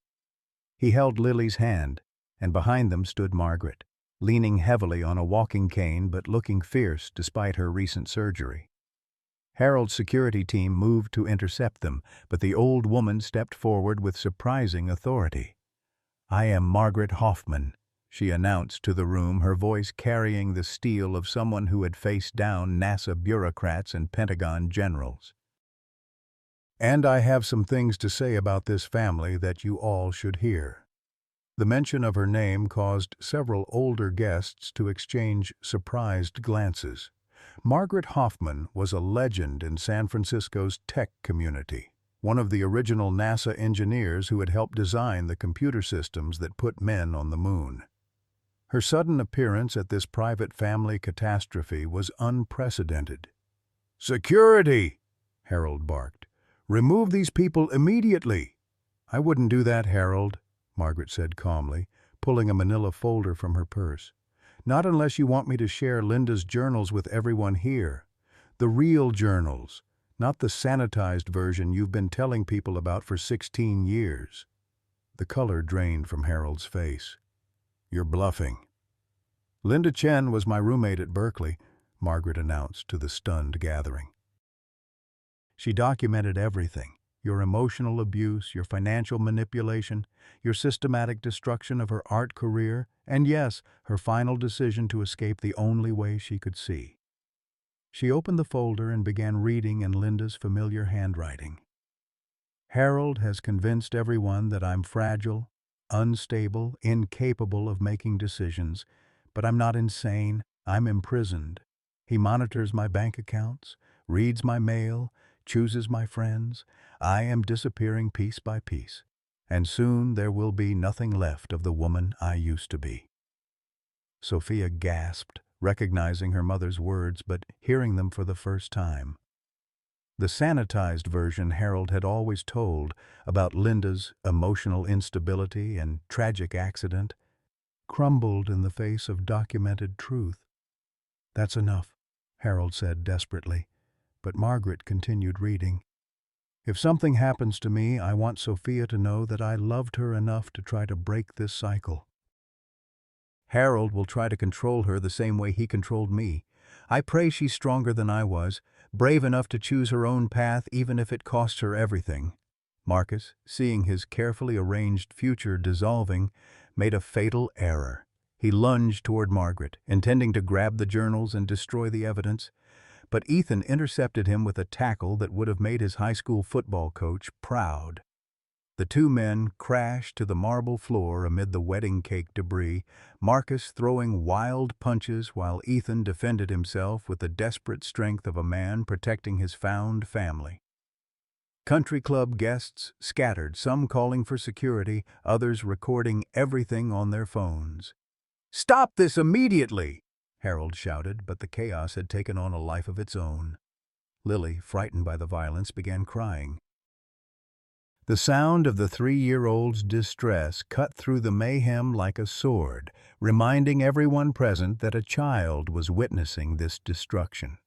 He held Lily's hand, and behind them stood Margaret, leaning heavily on a walking cane but looking fierce despite her recent surgery. Harold's security team moved to intercept them, but the old woman stepped forward with surprising authority. "I am Margaret Hoffman," she announced to the room, her voice carrying the steel of someone who had faced down NASA bureaucrats and Pentagon generals. "And I have some things to say about this family that you all should hear." The mention of her name caused several older guests to exchange surprised glances. Margaret Hoffman was a legend in San Francisco's tech community, one of the original NASA engineers who had helped design the computer systems that put men on the moon. Her sudden appearance at this private family catastrophe was unprecedented. "Security!" Harold barked. "Remove these people immediately." "I wouldn't do that, Harold," Margaret said calmly, pulling a manila folder from her purse. "Not unless you want me to share Linda's journals with everyone here. The real journals, not the sanitized version you've been telling people about for 16 years. The color drained from Harold's face. "You're bluffing." "Linda Chen was my roommate at Berkeley," Margaret announced to the stunned gathering. "She documented everything. Your emotional abuse, your financial manipulation, your systematic destruction of her art career, and yes, her final decision to escape the only way she could see." She opened the folder and began reading in Linda's familiar handwriting. "Harold has convinced everyone that I'm fragile, unstable, incapable of making decisions, but I'm not insane, I'm imprisoned. He monitors my bank accounts, reads my mail, chooses my friends. I am disappearing piece by piece, and soon there will be nothing left of the woman I used to be." Sophia gasped, recognizing her mother's words but hearing them for the first time. The sanitized version Harold had always told about Linda's emotional instability and tragic accident crumbled in the face of documented truth. "That's enough," Harold said desperately, but Margaret continued reading. "If something happens to me, I want Sophia to know that I loved her enough to try to break this cycle. Harold will try to control her the same way he controlled me. I pray she's stronger than I was, brave enough to choose her own path even if it costs her everything." Marcus, seeing his carefully arranged future dissolving, made a fatal error. He lunged toward Margaret, intending to grab the journals and destroy the evidence, but Ethan intercepted him with a tackle that would have made his high school football coach proud. The two men crashed to the marble floor amid the wedding cake debris, Marcus throwing wild punches while Ethan defended himself with the desperate strength of a man protecting his found family. Country club guests scattered, some calling for security, others recording everything on their phones. "Stop this immediately!" Harold shouted, but the chaos had taken on a life of its own. Lily, frightened by the violence, began crying. The sound of the 3-year-old's distress cut through the mayhem like a sword, reminding everyone present that a child was witnessing this destruction.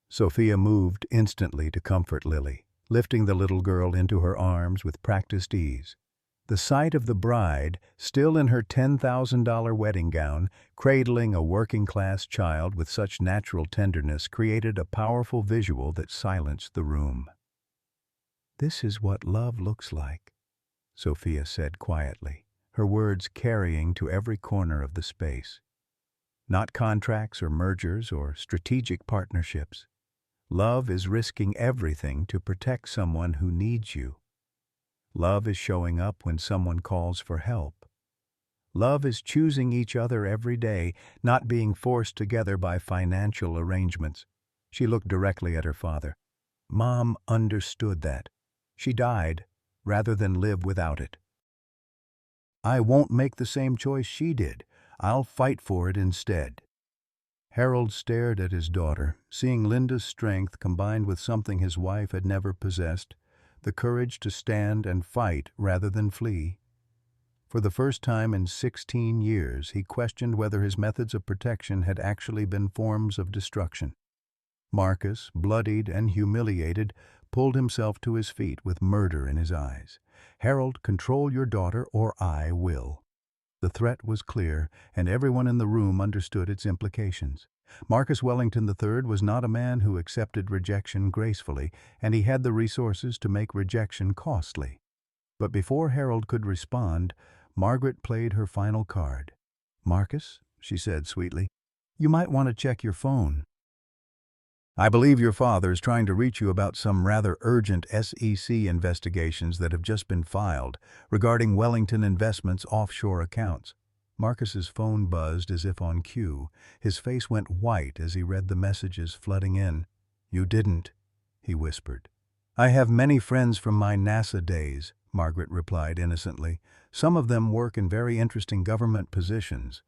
Sophia moved instantly to comfort Lily, lifting the little girl into her arms with practiced ease. The sight of the bride, still in her $10,000 wedding gown, cradling a working-class child with such natural tenderness created a powerful visual that silenced the room. "This is what love looks like," Sophia said quietly, her words carrying to every corner of the space. Not contracts or mergers or strategic partnerships. Love is risking everything to protect someone who needs you. Love is showing up when someone calls for help. Love is choosing each other every day, not being forced together by financial arrangements. She looked directly at her father. Mom understood that. She died rather than live without it. I won't make the same choice she did. I'll fight for it instead. Harold stared at his daughter, seeing Linda's strength combined with something his wife had never possessed, the courage to stand and fight rather than flee. For the first time in 16 years, he questioned whether his methods of protection had actually been forms of destruction. Marcus, bloodied and humiliated, pulled himself to his feet with murder in his eyes. Harold, control your daughter or I will. The threat was clear, and everyone in the room understood its implications. Marcus Wellington III was not a man who accepted rejection gracefully, and he had the resources to make rejection costly. But before Harold could respond, Margaret played her final card. "Marcus," she said sweetly, "you might want to check your phone. I believe your father is trying to reach you about some rather urgent SEC investigations that have just been filed regarding Wellington Investments' offshore accounts." Marcus's phone buzzed as if on cue. His face went white as he read the messages flooding in. "You didn't," he whispered. "I have many friends from my NASA days," Margaret replied innocently. "Some of them work in very interesting government positions.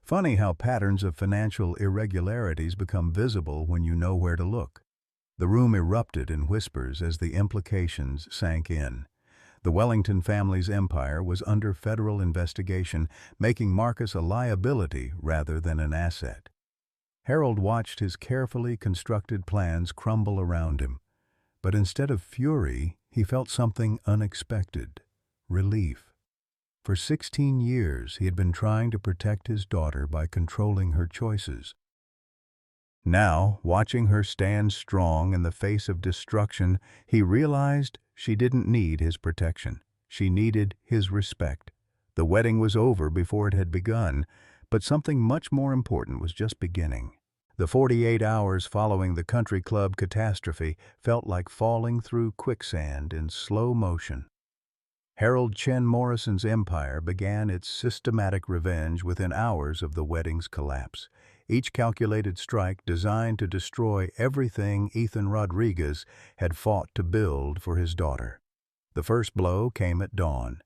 Funny how patterns of financial irregularities become visible when you know where to look." The room erupted in whispers as the implications sank in. The Wellington family's empire was under federal investigation, making Marcus a liability rather than an asset. Harold watched his carefully constructed plans crumble around him. But instead of fury, he felt something unexpected: relief. For 16 years, he had been trying to protect his daughter by controlling her choices. Now, watching her stand strong in the face of destruction, he realized she didn't need his protection. She needed his respect. The wedding was over before it had begun, but something much more important was just beginning. The 48 hours following the country club catastrophe felt like falling through quicksand in slow motion. Harold Chen Morrison's empire began its systematic revenge within hours of the wedding's collapse. Each calculated strike designed to destroy everything Ethan Rodriguez had fought to build for his daughter. The first blow came at dawn.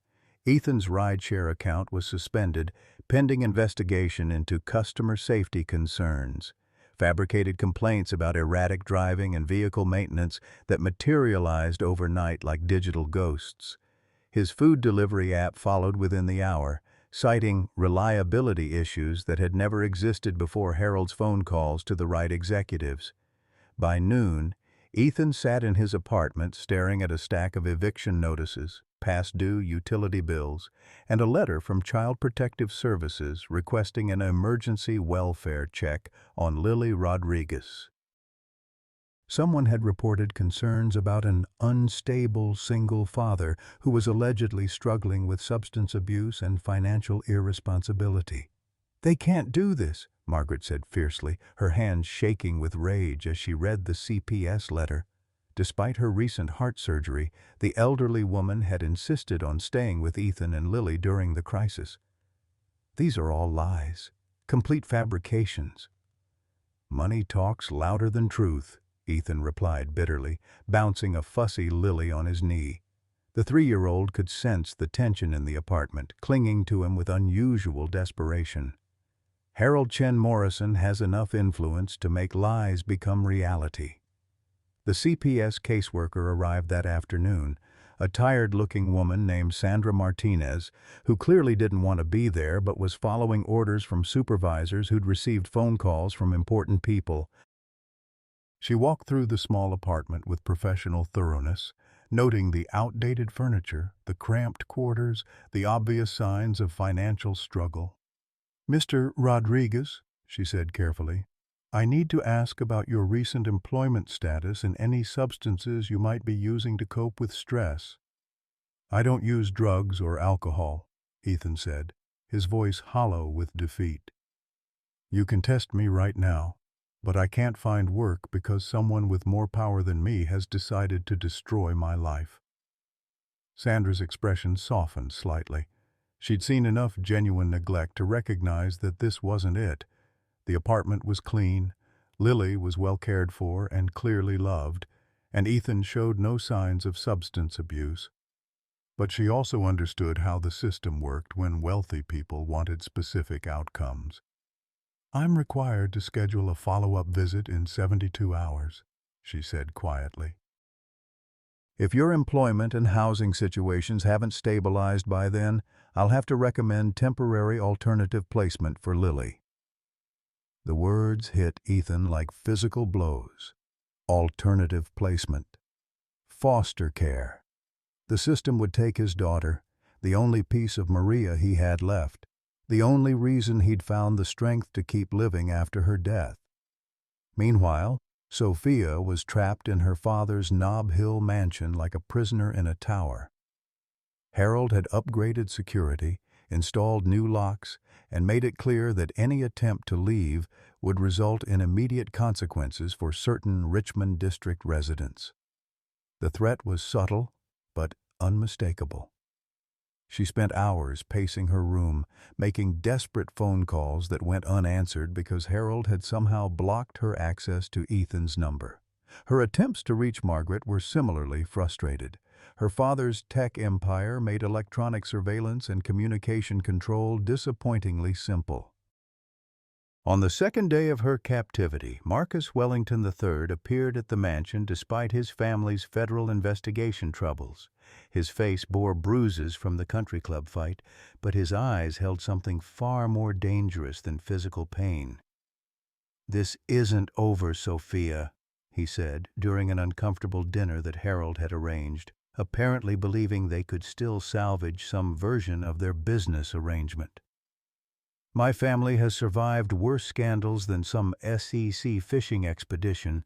Ethan's rideshare account was suspended, pending investigation into customer safety concerns. Fabricated complaints about erratic driving and vehicle maintenance that materialized overnight like digital ghosts. His food delivery app followed within the hour, citing reliability issues that had never existed before Harold's phone calls to the right executives. By noon, Ethan sat in his apartment staring at a stack of eviction notices, past due utility bills, and a letter from Child Protective Services requesting an emergency welfare check on Lily Rodriguez. Someone had reported concerns about an unstable single father who was allegedly struggling with substance abuse and financial irresponsibility. "They can't do this," Margaret said fiercely, her hands shaking with rage as she read the CPS letter. Despite her recent heart surgery, the elderly woman had insisted on staying with Ethan and Lily during the crisis. "These are all lies, complete fabrications." "Money talks louder than truth," Ethan replied bitterly, bouncing a fussy Lily on his knee. The 3-year-old could sense the tension in the apartment, clinging to him with unusual desperation. "Harold Chen Morrison has enough influence to make lies become reality." The CPS caseworker arrived that afternoon, a tired-looking woman named Sandra Martinez, who clearly didn't want to be there but was following orders from supervisors who'd received phone calls from important people. She walked through the small apartment with professional thoroughness, noting the outdated furniture, the cramped quarters, the obvious signs of financial struggle. "Mr. Rodriguez," she said carefully, "I need to ask about your recent employment status and any substances you might be using to cope with stress." "I don't use drugs or alcohol," Ethan said, his voice hollow with defeat. You can test me right now, but I can't find work because someone with more power than me has decided to destroy my life. Sandra's expression softened slightly. She'd seen enough genuine neglect to recognize that this wasn't it. The apartment was clean, Lily was well cared for and clearly loved, and Ethan showed no signs of substance abuse. But she also understood how the system worked when wealthy people wanted specific outcomes. I'm required to schedule a follow-up visit in 72 hours, she said quietly. If your employment and housing situations haven't stabilized by then, I'll have to recommend temporary alternative placement for Lily. The words hit Ethan like physical blows. Alternative placement. Foster care. The system would take his daughter, the only piece of Maria he had left, the only reason he'd found the strength to keep living after her death. Meanwhile, Sophia was trapped in her father's Nob Hill mansion like a prisoner in a tower. Harold had upgraded security, installed new locks, and made it clear that any attempt to leave would result in immediate consequences for certain Richmond District residents. The threat was subtle, but unmistakable. She spent hours pacing her room, making desperate phone calls that went unanswered because Harold had somehow blocked her access to Ethan's number. Her attempts to reach Margaret were similarly frustrated. Her father's tech empire made electronic surveillance and communication control disappointingly simple. On the second day of her captivity, Marcus Wellington III appeared at the mansion despite his family's federal investigation troubles. His face bore bruises from the country club fight, but his eyes held something far more dangerous than physical pain. "This isn't over, Sophia," he said during an uncomfortable dinner that Harold had arranged, apparently believing they could still salvage some version of their business arrangement. "My family has survived worse scandals than some SEC fishing expedition,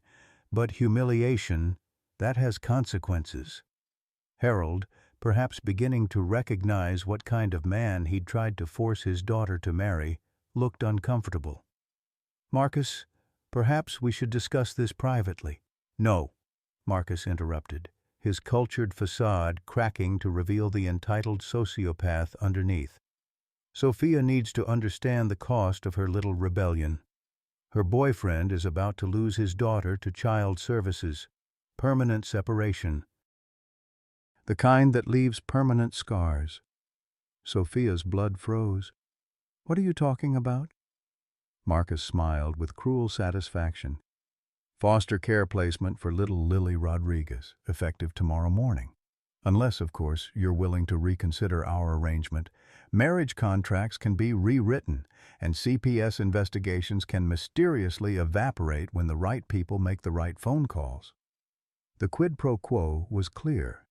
but humiliation, that has consequences." Harold, perhaps beginning to recognize what kind of man he'd tried to force his daughter to marry, looked uncomfortable. "Marcus, perhaps we should discuss this privately." "No," Marcus interrupted, his cultured facade cracking to reveal the entitled sociopath underneath. "Sophia needs to understand the cost of her little rebellion. Her boyfriend is about to lose his daughter to child services. Permanent separation. The kind that leaves permanent scars." Sophia's blood froze. "What are you talking about?" Marcus smiled with cruel satisfaction. "Foster care placement for little Lily Rodriguez, effective tomorrow morning. Unless, of course, you're willing to reconsider our arrangement. Marriage contracts can be rewritten, and CPS investigations can mysteriously evaporate when the right people make the right phone calls." The quid pro quo was clear.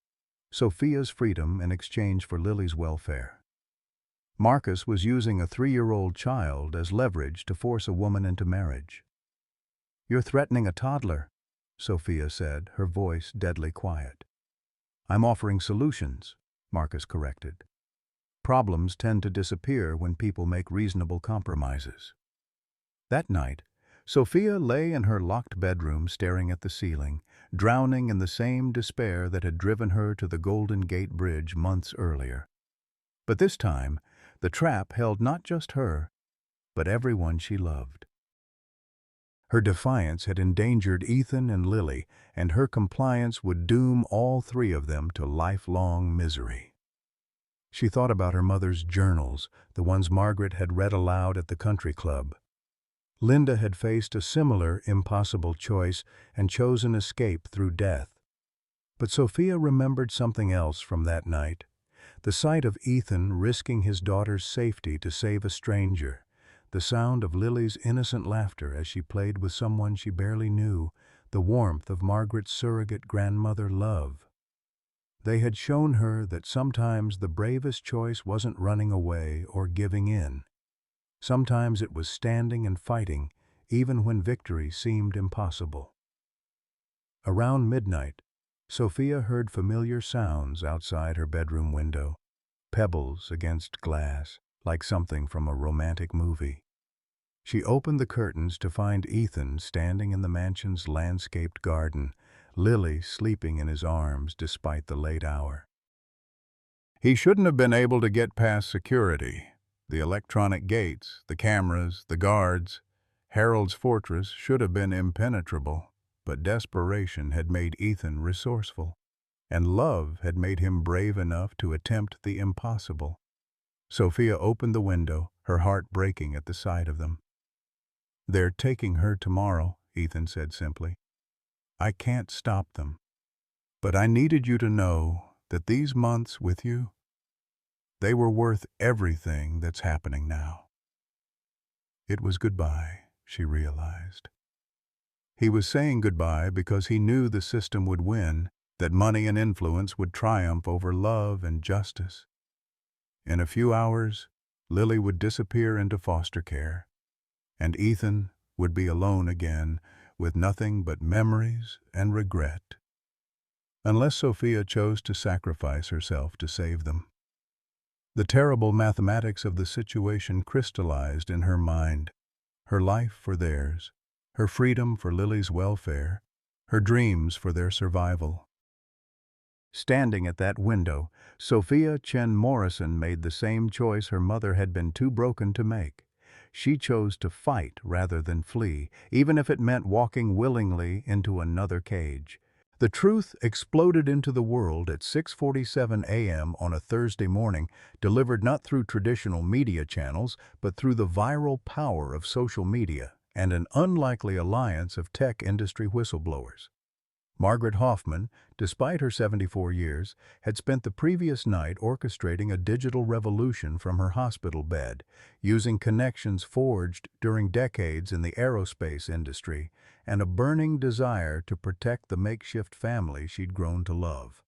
Sophia's freedom in exchange for Lily's welfare. Marcus was using a 3-year-old child as leverage to force a woman into marriage. "You're threatening a toddler," Sophia said, her voice deadly quiet. "I'm offering solutions," Marcus corrected. "Problems tend to disappear when people make reasonable compromises." That night, Sophia lay in her locked bedroom staring at the ceiling, drowning in the same despair that had driven her to the Golden Gate Bridge months earlier. But this time, the trap held not just her, but everyone she loved. Her defiance had endangered Ethan and Lily, and her compliance would doom all 3 of them to lifelong misery. She thought about her mother's journals, the ones Margaret had read aloud at the country club. Linda had faced a similar impossible choice and chosen escape through death. But Sophia remembered something else from that night. The sight of Ethan risking his daughter's safety to save a stranger. The sound of Lily's innocent laughter as she played with someone she barely knew. The warmth of Margaret's surrogate grandmother love. They had shown her that sometimes the bravest choice wasn't running away or giving in. Sometimes it was standing and fighting, even when victory seemed impossible. Around midnight, Sophia heard familiar sounds outside her bedroom window. pebbles against glass, like something from a romantic movie. She opened the curtains to find Ethan standing in the mansion's landscaped garden, Lily sleeping in his arms despite the late hour. He shouldn't have been able to get past security. The electronic gates, the cameras, the guards. Harold's fortress should have been impenetrable, but desperation had made Ethan resourceful, and love had made him brave enough to attempt the impossible. Sophia opened the window, her heart breaking at the sight of them. "They're taking her tomorrow," Ethan said simply. "I can't stop them. But I needed you to know that these months with you, they were worth everything that's happening now." It was goodbye, she realized. He was saying goodbye because he knew the system would win, that money and influence would triumph over love and justice. In a few hours, Lily would disappear into foster care, and Ethan would be alone again with nothing but memories and regret, unless Sophia chose to sacrifice herself to save them. The terrible mathematics of the situation crystallized in her mind, her life for theirs, her freedom for Lily's welfare, her dreams for their survival. Standing at that window, Sophia Chen Morrison made the same choice her mother had been too broken to make. She chose to fight rather than flee, even if it meant walking willingly into another cage. The truth exploded into the world at 6:47 a.m. on a Thursday morning, delivered not through traditional media channels, but through the viral power of social media and an unlikely alliance of tech industry whistleblowers. Margaret Hoffman, despite her 74 years, had spent the previous night orchestrating a digital revolution from her hospital bed, using connections forged during decades in the aerospace industry and a burning desire to protect the makeshift family she'd grown to love.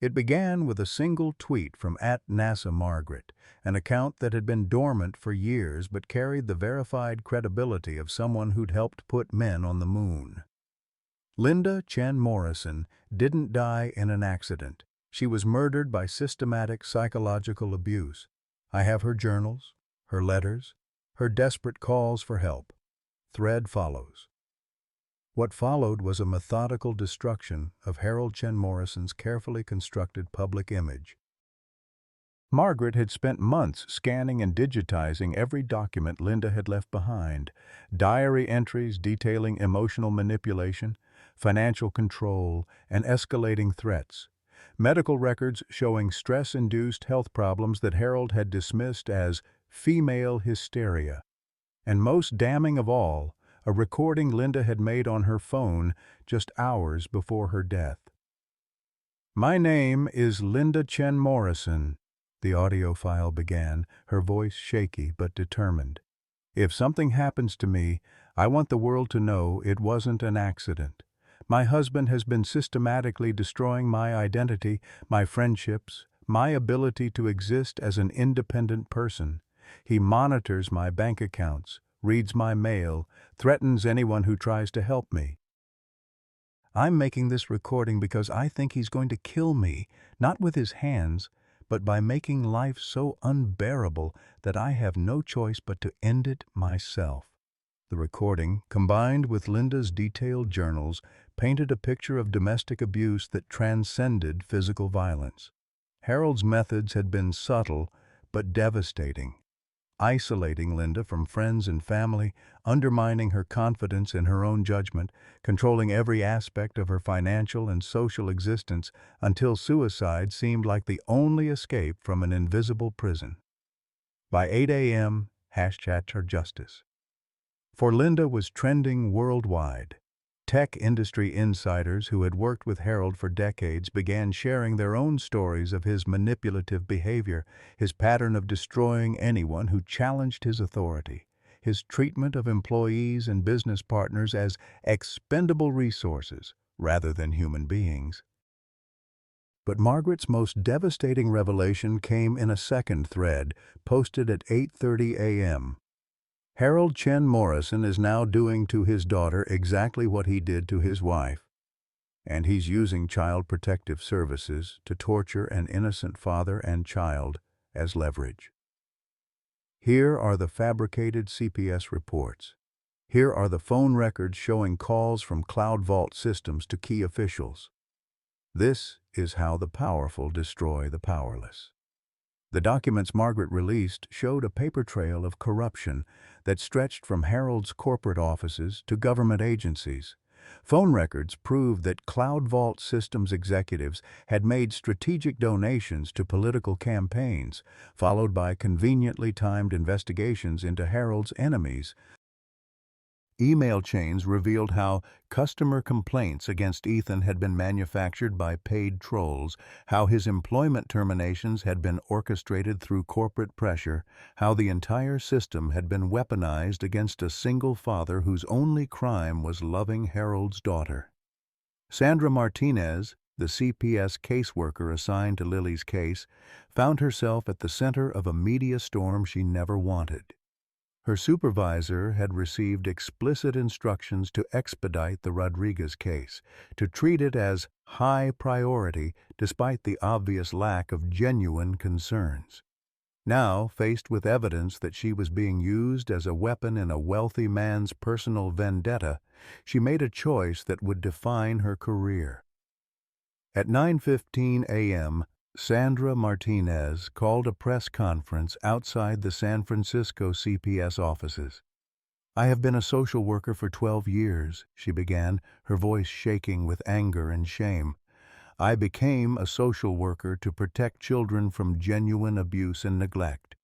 It began with a single tweet from @NASA-Margaret, an account that had been dormant for years but carried the verified credibility of someone who'd helped put men on the moon. Linda Chen Morrison didn't die in an accident. She was murdered by systematic psychological abuse. I have her journals, her letters, her desperate calls for help. Thread follows. What followed was a methodical destruction of Harold Chen Morrison's carefully constructed public image. Margaret had spent months scanning and digitizing every document Linda had left behind, diary entries detailing emotional manipulation, financial control, and escalating threats, medical records showing stress-induced health problems that Harold had dismissed as female hysteria, and most damning of all, a recording Linda had made on her phone just hours before her death. "My name is Linda Chen Morrison," the audio file began, her voice shaky but determined. "If something happens to me, I want the world to know it wasn't an accident. My husband has been systematically destroying my identity, my friendships, my ability to exist as an independent person. He monitors my bank accounts, reads my mail, threatens anyone who tries to help me. I'm making this recording because I think he's going to kill me, not with his hands, but by making life so unbearable that I have no choice but to end it myself." The recording, combined with Linda's detailed journals, painted a picture of domestic abuse that transcended physical violence. Harold's methods had been subtle but devastating, isolating Linda from friends and family, undermining her confidence in her own judgment, controlling every aspect of her financial and social existence until suicide seemed like the only escape from an invisible prison. By 8 a.m., #HerJustice. For Linda was trending worldwide. Tech industry insiders who had worked with Harold for decades began sharing their own stories of his manipulative behavior, his pattern of destroying anyone who challenged his authority, his treatment of employees and business partners as expendable resources rather than human beings. But Margaret's most devastating revelation came in a second thread, posted at 8:30 a.m. Harold Chen Morrison is now doing to his daughter exactly what he did to his wife. and he's using Child Protective Services to torture an innocent father and child as leverage. Here are the fabricated CPS reports. Here are the phone records showing calls from Cloud Vault systems to key officials. This is how the powerful destroy the powerless. The documents Margaret released showed a paper trail of corruption that stretched from Harold's corporate offices to government agencies. Phone records proved that Cloud Vault Systems executives had made strategic donations to political campaigns, followed by conveniently timed investigations into Harold's enemies. Email chains revealed how customer complaints against Ethan had been manufactured by paid trolls, how his employment terminations had been orchestrated through corporate pressure, how the entire system had been weaponized against a single father whose only crime was loving Harold's daughter. Sandra Martinez, the CPS caseworker assigned to Lily's case, found herself at the center of a media storm she never wanted. Her supervisor had received explicit instructions to expedite the Rodriguez case, to treat it as high priority despite the obvious lack of genuine concerns. Now, faced with evidence that she was being used as a weapon in a wealthy man's personal vendetta, she made a choice that would define her career. At 9:15 a.m., Sandra Martinez called a press conference outside the San Francisco CPS offices. "I have been a social worker for 12 years, she began, her voice shaking with anger and shame. "I became a social worker to protect children from genuine abuse and neglect.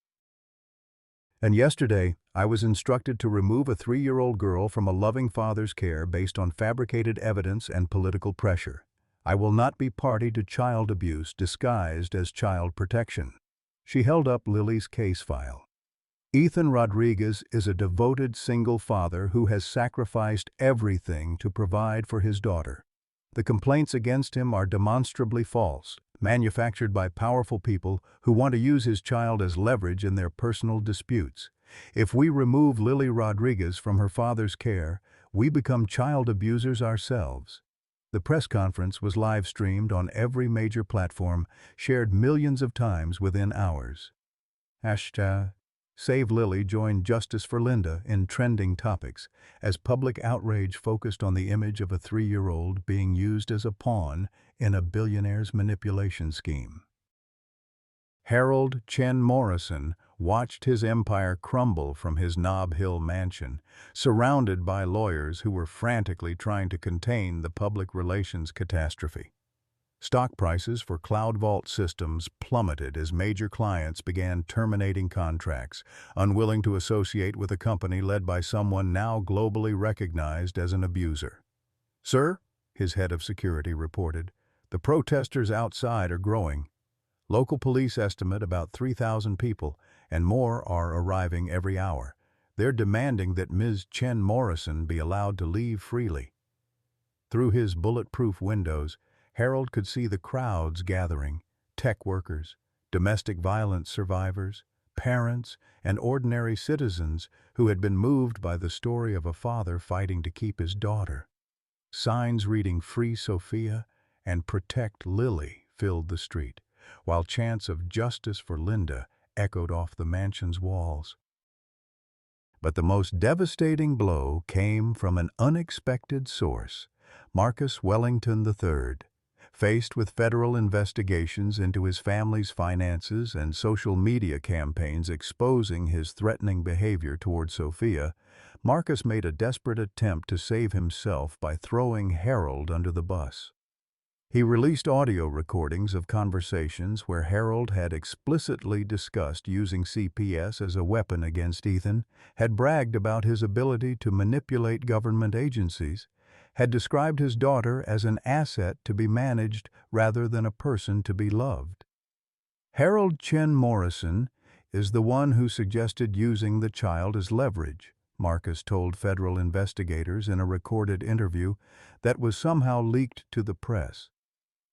And yesterday, I was instructed to remove a 3-year-old girl from a loving father's care based on fabricated evidence and political pressure. I will not be party to child abuse disguised as child protection." She held up Lily's case file. "Ethan Rodriguez is a devoted single father who has sacrificed everything to provide for his daughter. The complaints against him are demonstrably false, manufactured by powerful people who want to use his child as leverage in their personal disputes. If we remove Lily Rodriguez from her father's care, we become child abusers ourselves." The press conference was live-streamed on every major platform, shared millions of times within hours. #Save Lily joined Justice for Linda in trending topics, as public outrage focused on the image of a 3-year-old being used as a pawn in a billionaire's manipulation scheme. Harold Chen Morrison watched his empire crumble from his Nob Hill mansion, surrounded by lawyers who were frantically trying to contain the public relations catastrophe. Stock prices for Cloud Vault systems plummeted as major clients began terminating contracts, unwilling to associate with a company led by someone now globally recognized as an abuser. "Sir," his head of security reported, "the protesters outside are growing. Local police estimate about 3,000 people, and more are arriving every hour. They're demanding that Ms. Chen Morrison be allowed to leave freely." Through his bulletproof windows, Harold could see the crowds gathering: tech workers, domestic violence survivors, parents, and ordinary citizens who had been moved by the story of a father fighting to keep his daughter. Signs reading "Free Sophia" and "Protect Lily" filled the street, while chants of "Justice for Linda" echoed off the mansion's walls. But the most devastating blow came from an unexpected source: Marcus Wellington III. Faced with federal investigations into his family's finances and social media campaigns exposing his threatening behavior toward Sophia, Marcus made a desperate attempt to save himself by throwing Harold under the bus. He released audio recordings of conversations where Harold had explicitly discussed using CPS as a weapon against Ethan, had bragged about his ability to manipulate government agencies, had described his daughter as an asset to be managed rather than a person to be loved. Harold Chen Morrison is the one who suggested using the child as leverage, Marcus told federal investigators in a recorded interview that was somehow leaked to the press.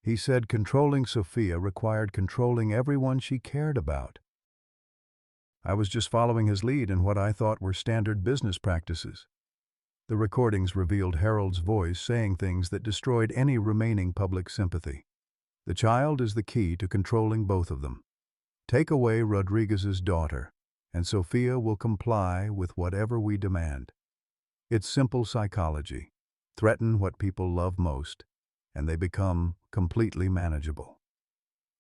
He said controlling Sophia required controlling everyone she cared about. "I was just following his lead in what I thought were standard business practices." The recordings revealed Harold's voice saying things that destroyed any remaining public sympathy. The child is the key to controlling both of them. Take away Rodriguez's daughter, and Sofia will comply with whatever we demand. It's simple psychology. Threaten what people love most, and they become completely manageable.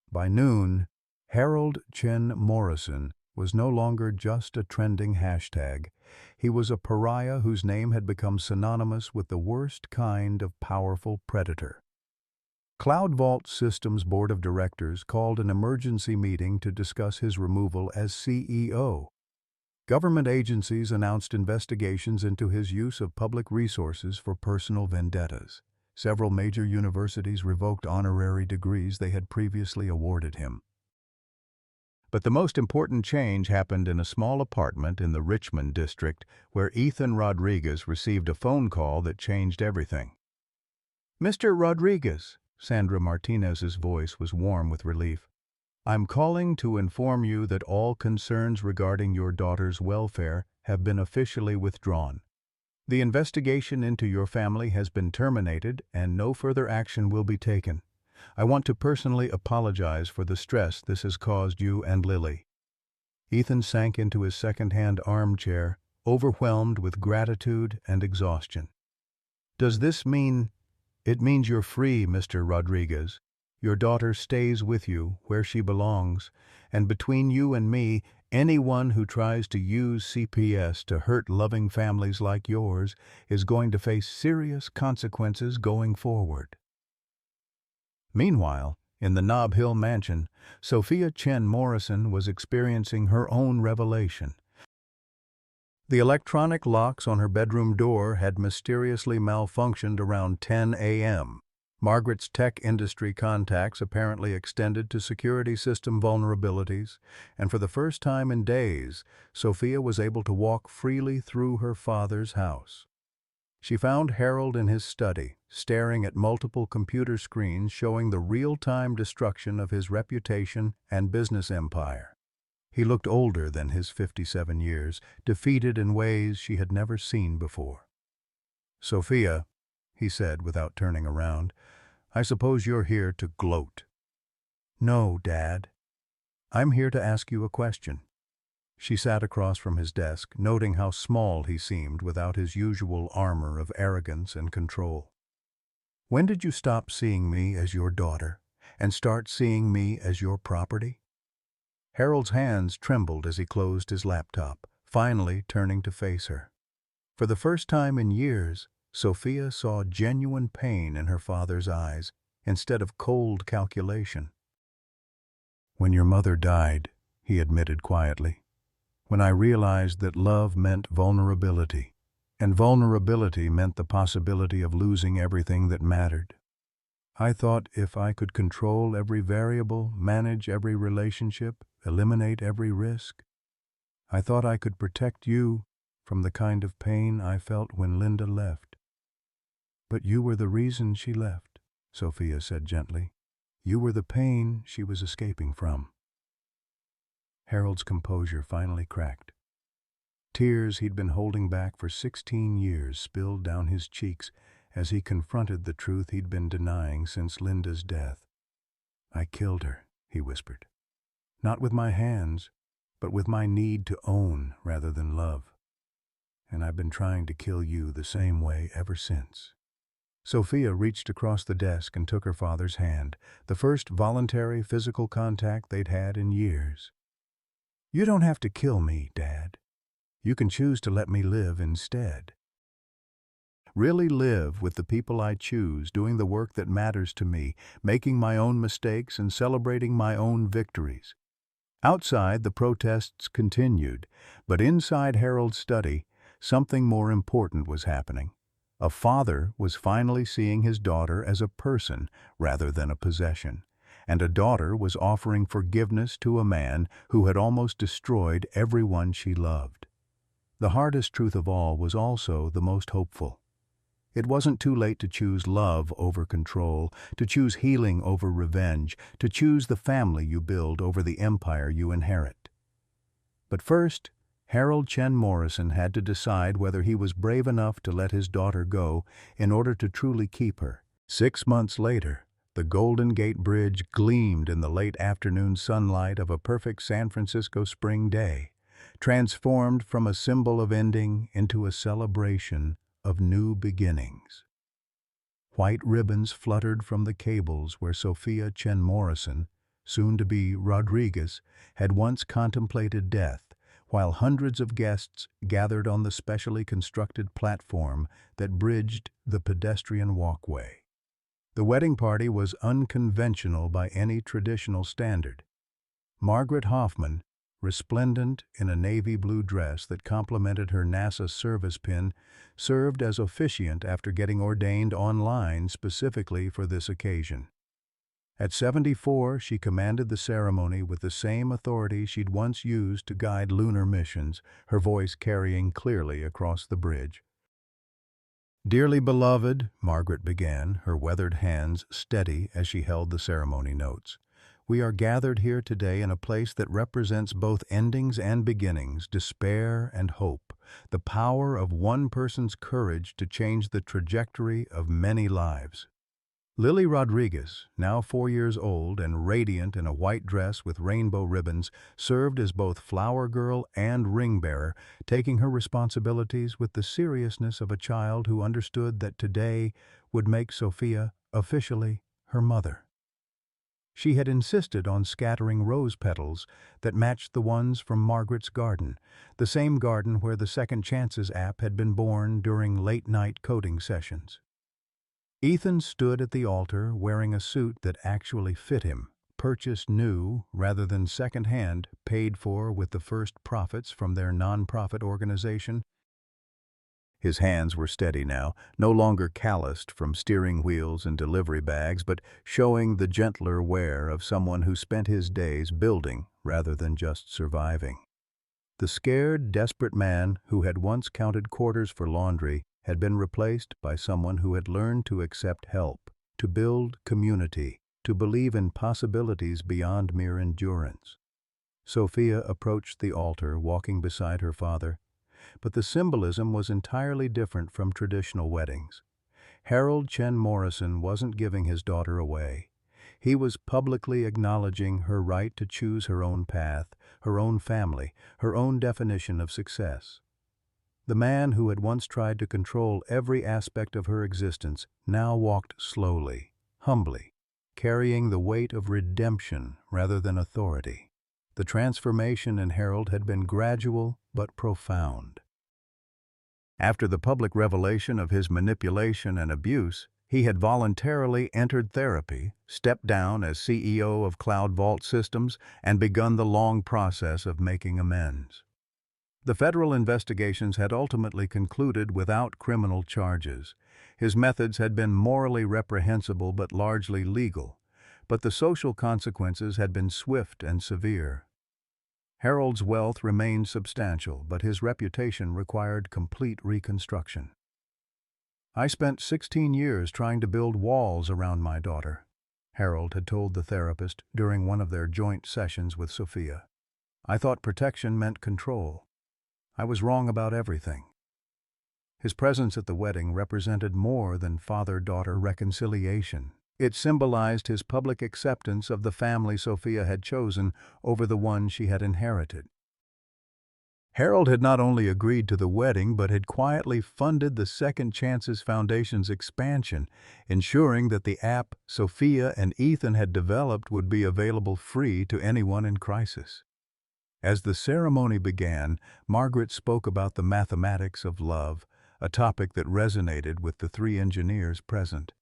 By noon, Harold Chen Morrison was no longer just a trending hashtag. He was a pariah whose name had become synonymous with the worst kind of powerful predator. Cloud Vault Systems Board of Directors called an emergency meeting to discuss his removal as CEO. Government agencies announced investigations into his use of public resources for personal vendettas. Several major universities revoked honorary degrees they had previously awarded him. But the most important change happened in a small apartment in the Richmond district where Ethan Rodriguez received a phone call that changed everything. "Mr. Rodriguez," Sandra Martinez's voice was warm with relief. "I'm calling to inform you that all concerns regarding your daughter's welfare have been officially withdrawn. The investigation into your family has been terminated and no further action will be taken. I want to personally apologize for the stress this has caused you and Lily." Ethan sank into his second-hand armchair, overwhelmed with gratitude and exhaustion. "Does this mean—" "It means you're free, Mr. Rodriguez. Your daughter stays with you where she belongs, and between you and me, anyone who tries to use CPS to hurt loving families like yours is going to face serious consequences going forward." Meanwhile, in the Nob Hill mansion, Sofia Chen Morrison was experiencing her own revelation. The electronic locks on her bedroom door had mysteriously malfunctioned around 10 a.m. Margaret's tech industry contacts apparently extended to security system vulnerabilities, and for the first time in days, Sofia was able to walk freely through her father's house. She found Harold in his study, staring at multiple computer screens showing the real-time destruction of his reputation and business empire. He looked older than his 57 years, defeated in ways she had never seen before. "Sofia," he said without turning around, "I suppose you're here to gloat." "No, Dad. I'm here to ask you a question." She sat across from his desk, noting how small he seemed without his usual armor of arrogance and control. "When did you stop seeing me as your daughter and start seeing me as your property?" Harold's hands trembled as he closed his laptop, finally turning to face her. For the first time in years, Sofia saw genuine pain in her father's eyes instead of cold calculation. "When your mother died," he admitted quietly, "when I realized that love meant vulnerability, and vulnerability meant the possibility of losing everything that mattered. I thought if I could control every variable, manage every relationship, eliminate every risk, I thought I could protect you from the kind of pain I felt when Linda left." "But you were the reason she left," Sofia said gently. "You were the pain she was escaping from." Harold's composure finally cracked. Tears he'd been holding back for 16 years spilled down his cheeks as he confronted the truth he'd been denying since Linda's death. "I killed her," he whispered. "Not with my hands, but with my need to own rather than love. And I've been trying to kill you the same way ever since." Sofia reached across the desk and took her father's hand, the first voluntary physical contact they'd had in years. "You don't have to kill me, Dad. You can choose to let me live instead. Really live with the people I choose, doing the work that matters to me, making my own mistakes and celebrating my own victories." Outside, the protests continued, but inside Harold's study, something more important was happening. A father was finally seeing his daughter as a person rather than a possession, and a daughter was offering forgiveness to a man who had almost destroyed everyone she loved. The hardest truth of all was also the most hopeful. It wasn't too late to choose love over control, to choose healing over revenge, to choose the family you build over the empire you inherit. But first, Harold Chen Morrison had to decide whether he was brave enough to let his daughter go in order to truly keep her. 6 months later, the Golden Gate Bridge gleamed in the late afternoon sunlight of a perfect San Francisco spring day, transformed from a symbol of ending into a celebration of new beginnings. White ribbons fluttered from the cables where Sophia Chen Morrison, soon to be Rodriguez, had once contemplated death, while hundreds of guests gathered on the specially constructed platform that bridged the pedestrian walkway. The wedding party was unconventional by any traditional standard. Margaret Hoffman, resplendent in a navy blue dress that complemented her NASA service pin, served as officiant after getting ordained online specifically for this occasion. At 74, she commanded the ceremony with the same authority she'd once used to guide lunar missions, her voice carrying clearly across the bridge. "Dearly beloved," Margaret began, her weathered hands steady as she held the ceremony notes, "we are gathered here today in a place that represents both endings and beginnings, despair and hope, the power of one person's courage to change the trajectory of many lives." Lily Rodriguez, now 4 years old and radiant in a white dress with rainbow ribbons, served as both flower girl and ring bearer, taking her responsibilities with the seriousness of a child who understood that today would make Sophia officially her mother. She had insisted on scattering rose petals that matched the ones from Margaret's garden, the same garden where the Second Chances app had been born during late-night coding sessions. Ethan stood at the altar wearing a suit that actually fit him, purchased new rather than second-hand, paid for with the first profits from their nonprofit organization. His hands were steady now, no longer calloused from steering wheels and delivery bags, but showing the gentler wear of someone who spent his days building rather than just surviving. The scared, desperate man who had once counted quarters for laundry had been replaced by someone who had learned to accept help, to build community, to believe in possibilities beyond mere endurance. Sophia approached the altar, walking beside her father, but the symbolism was entirely different from traditional weddings. Harold Chen Morrison wasn't giving his daughter away. He was publicly acknowledging her right to choose her own path, her own family, her own definition of success. The man who had once tried to control every aspect of her existence now walked slowly, humbly, carrying the weight of redemption rather than authority. The transformation in Harold had been gradual but profound. After the public revelation of his manipulation and abuse, he had voluntarily entered therapy, stepped down as CEO of Cloud Vault Systems, and begun the long process of making amends. The federal investigations had ultimately concluded without criminal charges. His methods had been morally reprehensible but largely legal, but the social consequences had been swift and severe. Harold's wealth remained substantial, but his reputation required complete reconstruction. "I spent 16 years trying to build walls around my daughter," Harold had told the therapist during one of their joint sessions with Sophia. "I thought protection meant control. I was wrong about everything." His presence at the wedding represented more than father-daughter reconciliation. It symbolized his public acceptance of the family Sophia had chosen over the one she had inherited. Harold had not only agreed to the wedding, but had quietly funded the Second Chances Foundation's expansion, ensuring that the app Sophia and Ethan had developed would be available free to anyone in crisis. As the ceremony began, Margaret spoke about the mathematics of love, a topic that resonated with the 3 engineers present.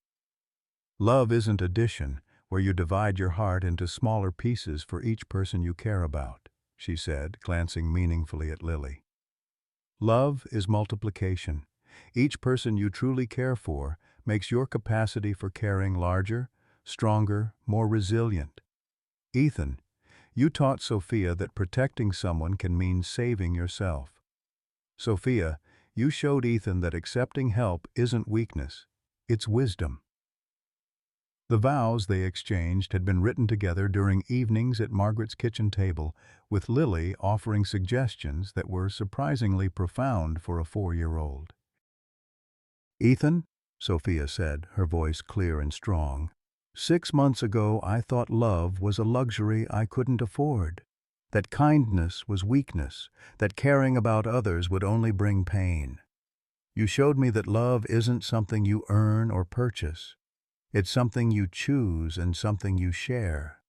"Love isn't addition, where you divide your heart into smaller pieces for each person you care about," she said, glancing meaningfully at Lily. "Love is multiplication. Each person you truly care for makes your capacity for caring larger, stronger, more resilient. Ethan, you taught Sophia that protecting someone can mean saving yourself. Sophia, you showed Ethan that accepting help isn't weakness, it's wisdom." The vows they exchanged had been written together during evenings at Margaret's kitchen table, with Lily offering suggestions that were surprisingly profound for a 4-year-old. "Ethan," Sophia said, her voice clear and strong, "6 months ago I thought love was a luxury I couldn't afford, that kindness was weakness, that caring about others would only bring pain. You showed me that love isn't something you earn or purchase. It's something you choose and something you share.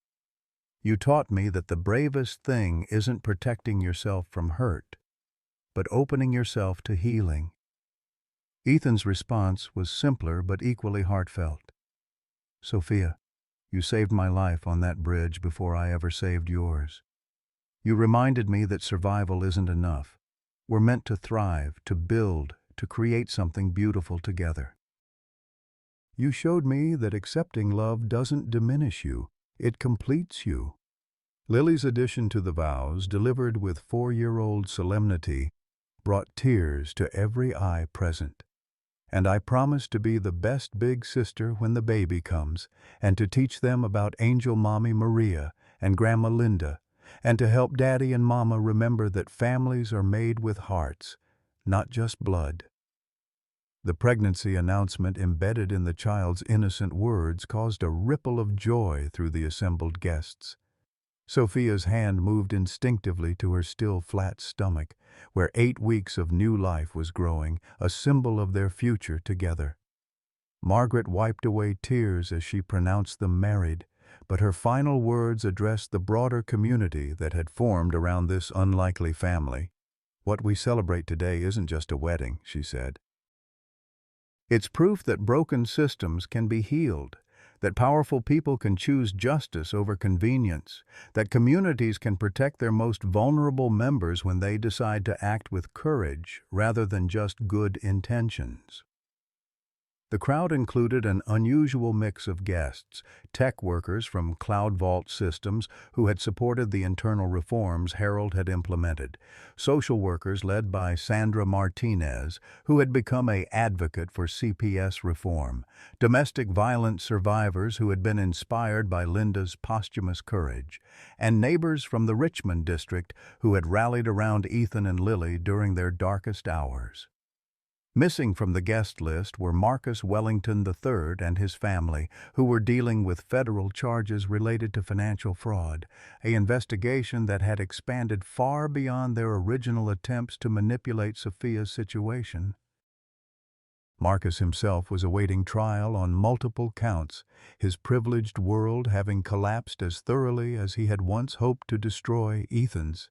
You taught me that the bravest thing isn't protecting yourself from hurt, but opening yourself to healing." Ethan's response was simpler but equally heartfelt. "Sophia, you saved my life on that bridge before I ever saved yours. You reminded me that survival isn't enough. We're meant to thrive, to build, to create something beautiful together. You showed me that accepting love doesn't diminish you, it completes you." Lily's addition to the vows, delivered with 4-year-old solemnity, brought tears to every eye present. "And I promise to be the best big sister when the baby comes, and to teach them about Angel Mommy Maria and Grandma Linda, and to help Daddy and Mama remember that families are made with hearts, not just blood." The pregnancy announcement embedded in the child's innocent words caused a ripple of joy through the assembled guests. Sophia's hand moved instinctively to her still flat stomach, where 8 weeks of new life was growing, a symbol of their future together. Margaret wiped away tears as she pronounced them married, but her final words addressed the broader community that had formed around this unlikely family. "What we celebrate today isn't just a wedding," she said. "It's proof that broken systems can be healed, that powerful people can choose justice over convenience, that communities can protect their most vulnerable members when they decide to act with courage rather than just good intentions." The crowd included an unusual mix of guests: tech workers from Cloud Vault Systems who had supported the internal reforms Harold had implemented, social workers led by Sandra Martinez, who had become an advocate for CPS reform, domestic violence survivors who had been inspired by Linda's posthumous courage, and neighbors from the Richmond district who had rallied around Ethan and Lily during their darkest hours. Missing from the guest list were Marcus Wellington III and his family, who were dealing with federal charges related to financial fraud, an investigation that had expanded far beyond their original attempts to manipulate Sophia's situation. Marcus himself was awaiting trial on multiple counts, his privileged world having collapsed as thoroughly as he had once hoped to destroy Ethan's.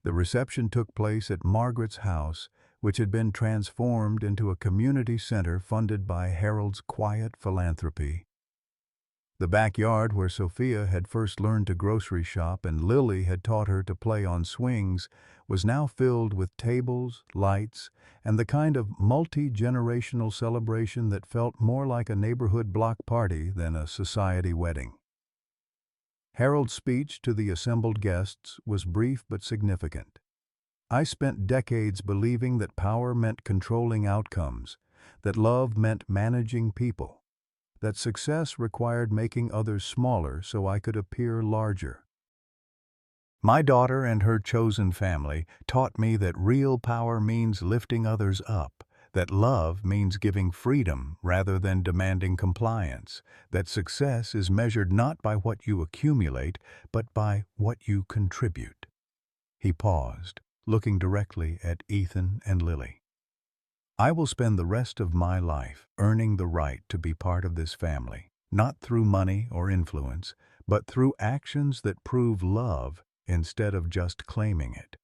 The reception took place at Margaret's house, which had been transformed into a community center funded by Harold's quiet philanthropy. The backyard where Sophia had first learned to grocery shop and Lily had taught her to play on swings was now filled with tables, lights, and the kind of multi-generational celebration that felt more like a neighborhood block party than a society wedding. Harold's speech to the assembled guests was brief but significant. "I spent decades believing that power meant controlling outcomes, that love meant managing people, that success required making others smaller so I could appear larger. My daughter and her chosen family taught me that real power means lifting others up, that love means giving freedom rather than demanding compliance, that success is measured not by what you accumulate, but by what you contribute." He paused, looking directly at Ethan and Lily. "I will spend the rest of my life earning the right to be part of this family, not through money or influence, but through actions that prove love instead of just claiming it."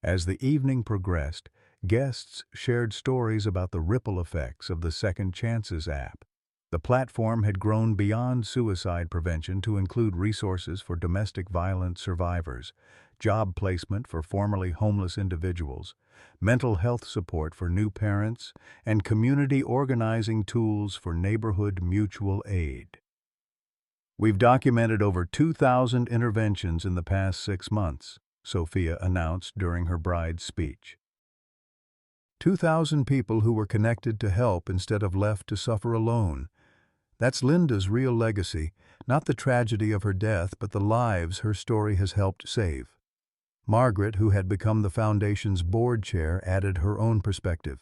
As the evening progressed, guests shared stories about the ripple effects of the Second Chances app. The platform had grown beyond suicide prevention to include resources for domestic violence survivors, job placement for formerly homeless individuals, mental health support for new parents, and community organizing tools for neighborhood mutual aid. "We've documented over 2,000 interventions in the past 6 months, Sophia announced during her bride's speech. 2,000 people who were connected to help instead of left to suffer alone. That's Linda's real legacy, not the tragedy of her death, but the lives her story has helped save. Margaret, who had become the Foundation's board chair, added her own perspective.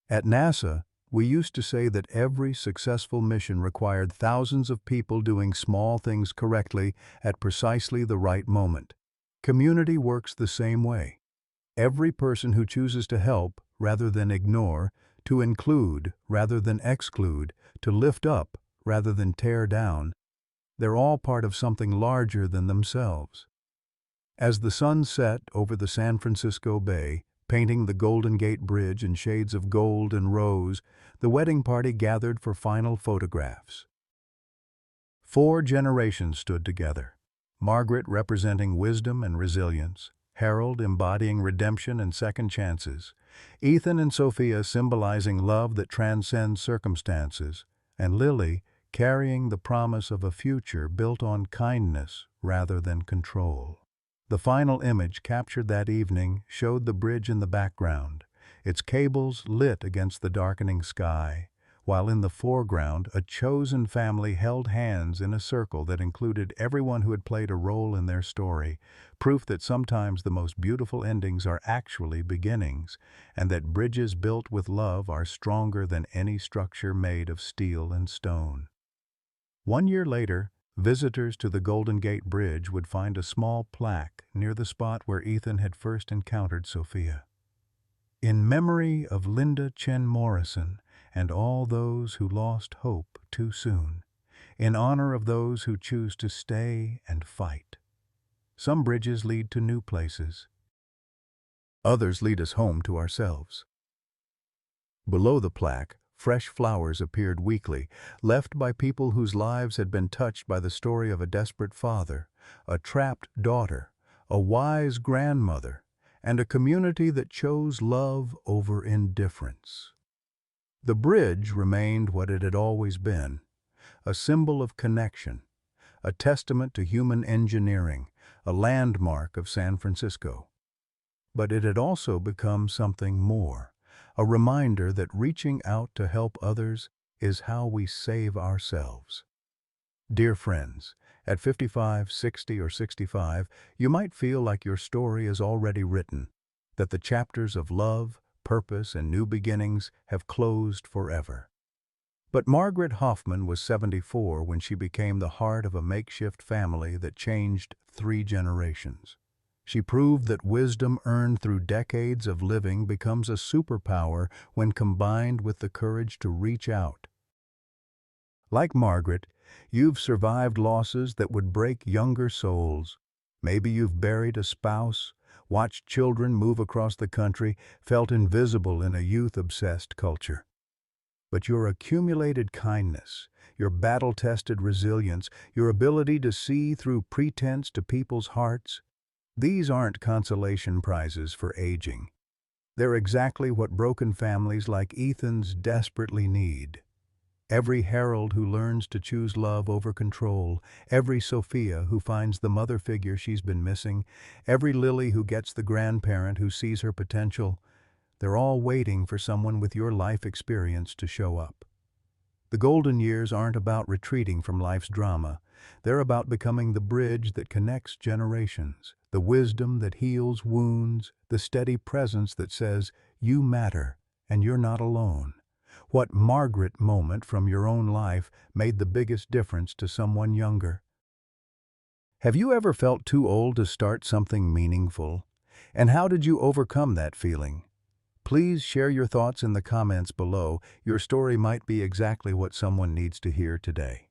At NASA, we used to say that every successful mission required thousands of people doing small things correctly at precisely the right moment. Community works the same way. Every person who chooses to help rather than ignore, to include rather than exclude, to lift up rather than tear down, they're all part of something larger than themselves. As the sun set over the San Francisco Bay, painting the Golden Gate Bridge in shades of gold and rose, the wedding party gathered for final photographs. 4 generations stood together. Margaret representing wisdom and resilience, Harold embodying redemption and second chances, Ethan and Sophia symbolizing love that transcends circumstances, and Lily carrying the promise of a future built on kindness rather than control. The final image captured that evening showed the bridge in the background, its cables lit against the darkening sky, while in the foreground a chosen family held hands in a circle that included everyone who had played a role in their story, proof that sometimes the most beautiful endings are actually beginnings, and that bridges built with love are stronger than any structure made of steel and stone. 1 year later, visitors to the Golden Gate Bridge would find a small plaque near the spot where Ethan had first encountered Sophia. In memory of Linda Chen Morrison and all those who lost hope too soon, in honor of those who choose to stay and fight. Some bridges lead to new places. Others lead us home to ourselves. Below the plaque, fresh flowers appeared weekly, left by people whose lives had been touched by the story of a desperate father, a trapped daughter, a wise grandmother, and a community that chose love over indifference. The bridge remained what it had always been, a symbol of connection, a testament to human engineering, a landmark of San Francisco. But it had also become something more. A reminder that reaching out to help others is how we save ourselves. Dear friends, at 55, 60, or 65, you might feel like your story is already written, that the chapters of love, purpose, and new beginnings have closed forever. But Margaret Hoffman was 74 when she became the heart of a makeshift family that changed 3 generations. She proved that wisdom earned through decades of living becomes a superpower when combined with the courage to reach out. Like Margaret, you've survived losses that would break younger souls. Maybe you've buried a spouse, watched children move across the country, felt invisible in a youth-obsessed culture. But your accumulated kindness, your battle-tested resilience, your ability to see through pretense to people's hearts, these aren't consolation prizes for aging. They're exactly what broken families like Ethan's desperately need. Every Harold who learns to choose love over control, every Sophia who finds the mother figure she's been missing, every Lily who gets the grandparent who sees her potential, they're all waiting for someone with your life experience to show up. The golden years aren't about retreating from life's drama. They're about becoming the bridge that connects generations, the wisdom that heals wounds, the steady presence that says, you matter and you're not alone. What Margaret moment from your own life made the biggest difference to someone younger? Have you ever felt too old to start something meaningful? And how did you overcome that feeling? Please share your thoughts in the comments below. Your story might be exactly what someone needs to hear today.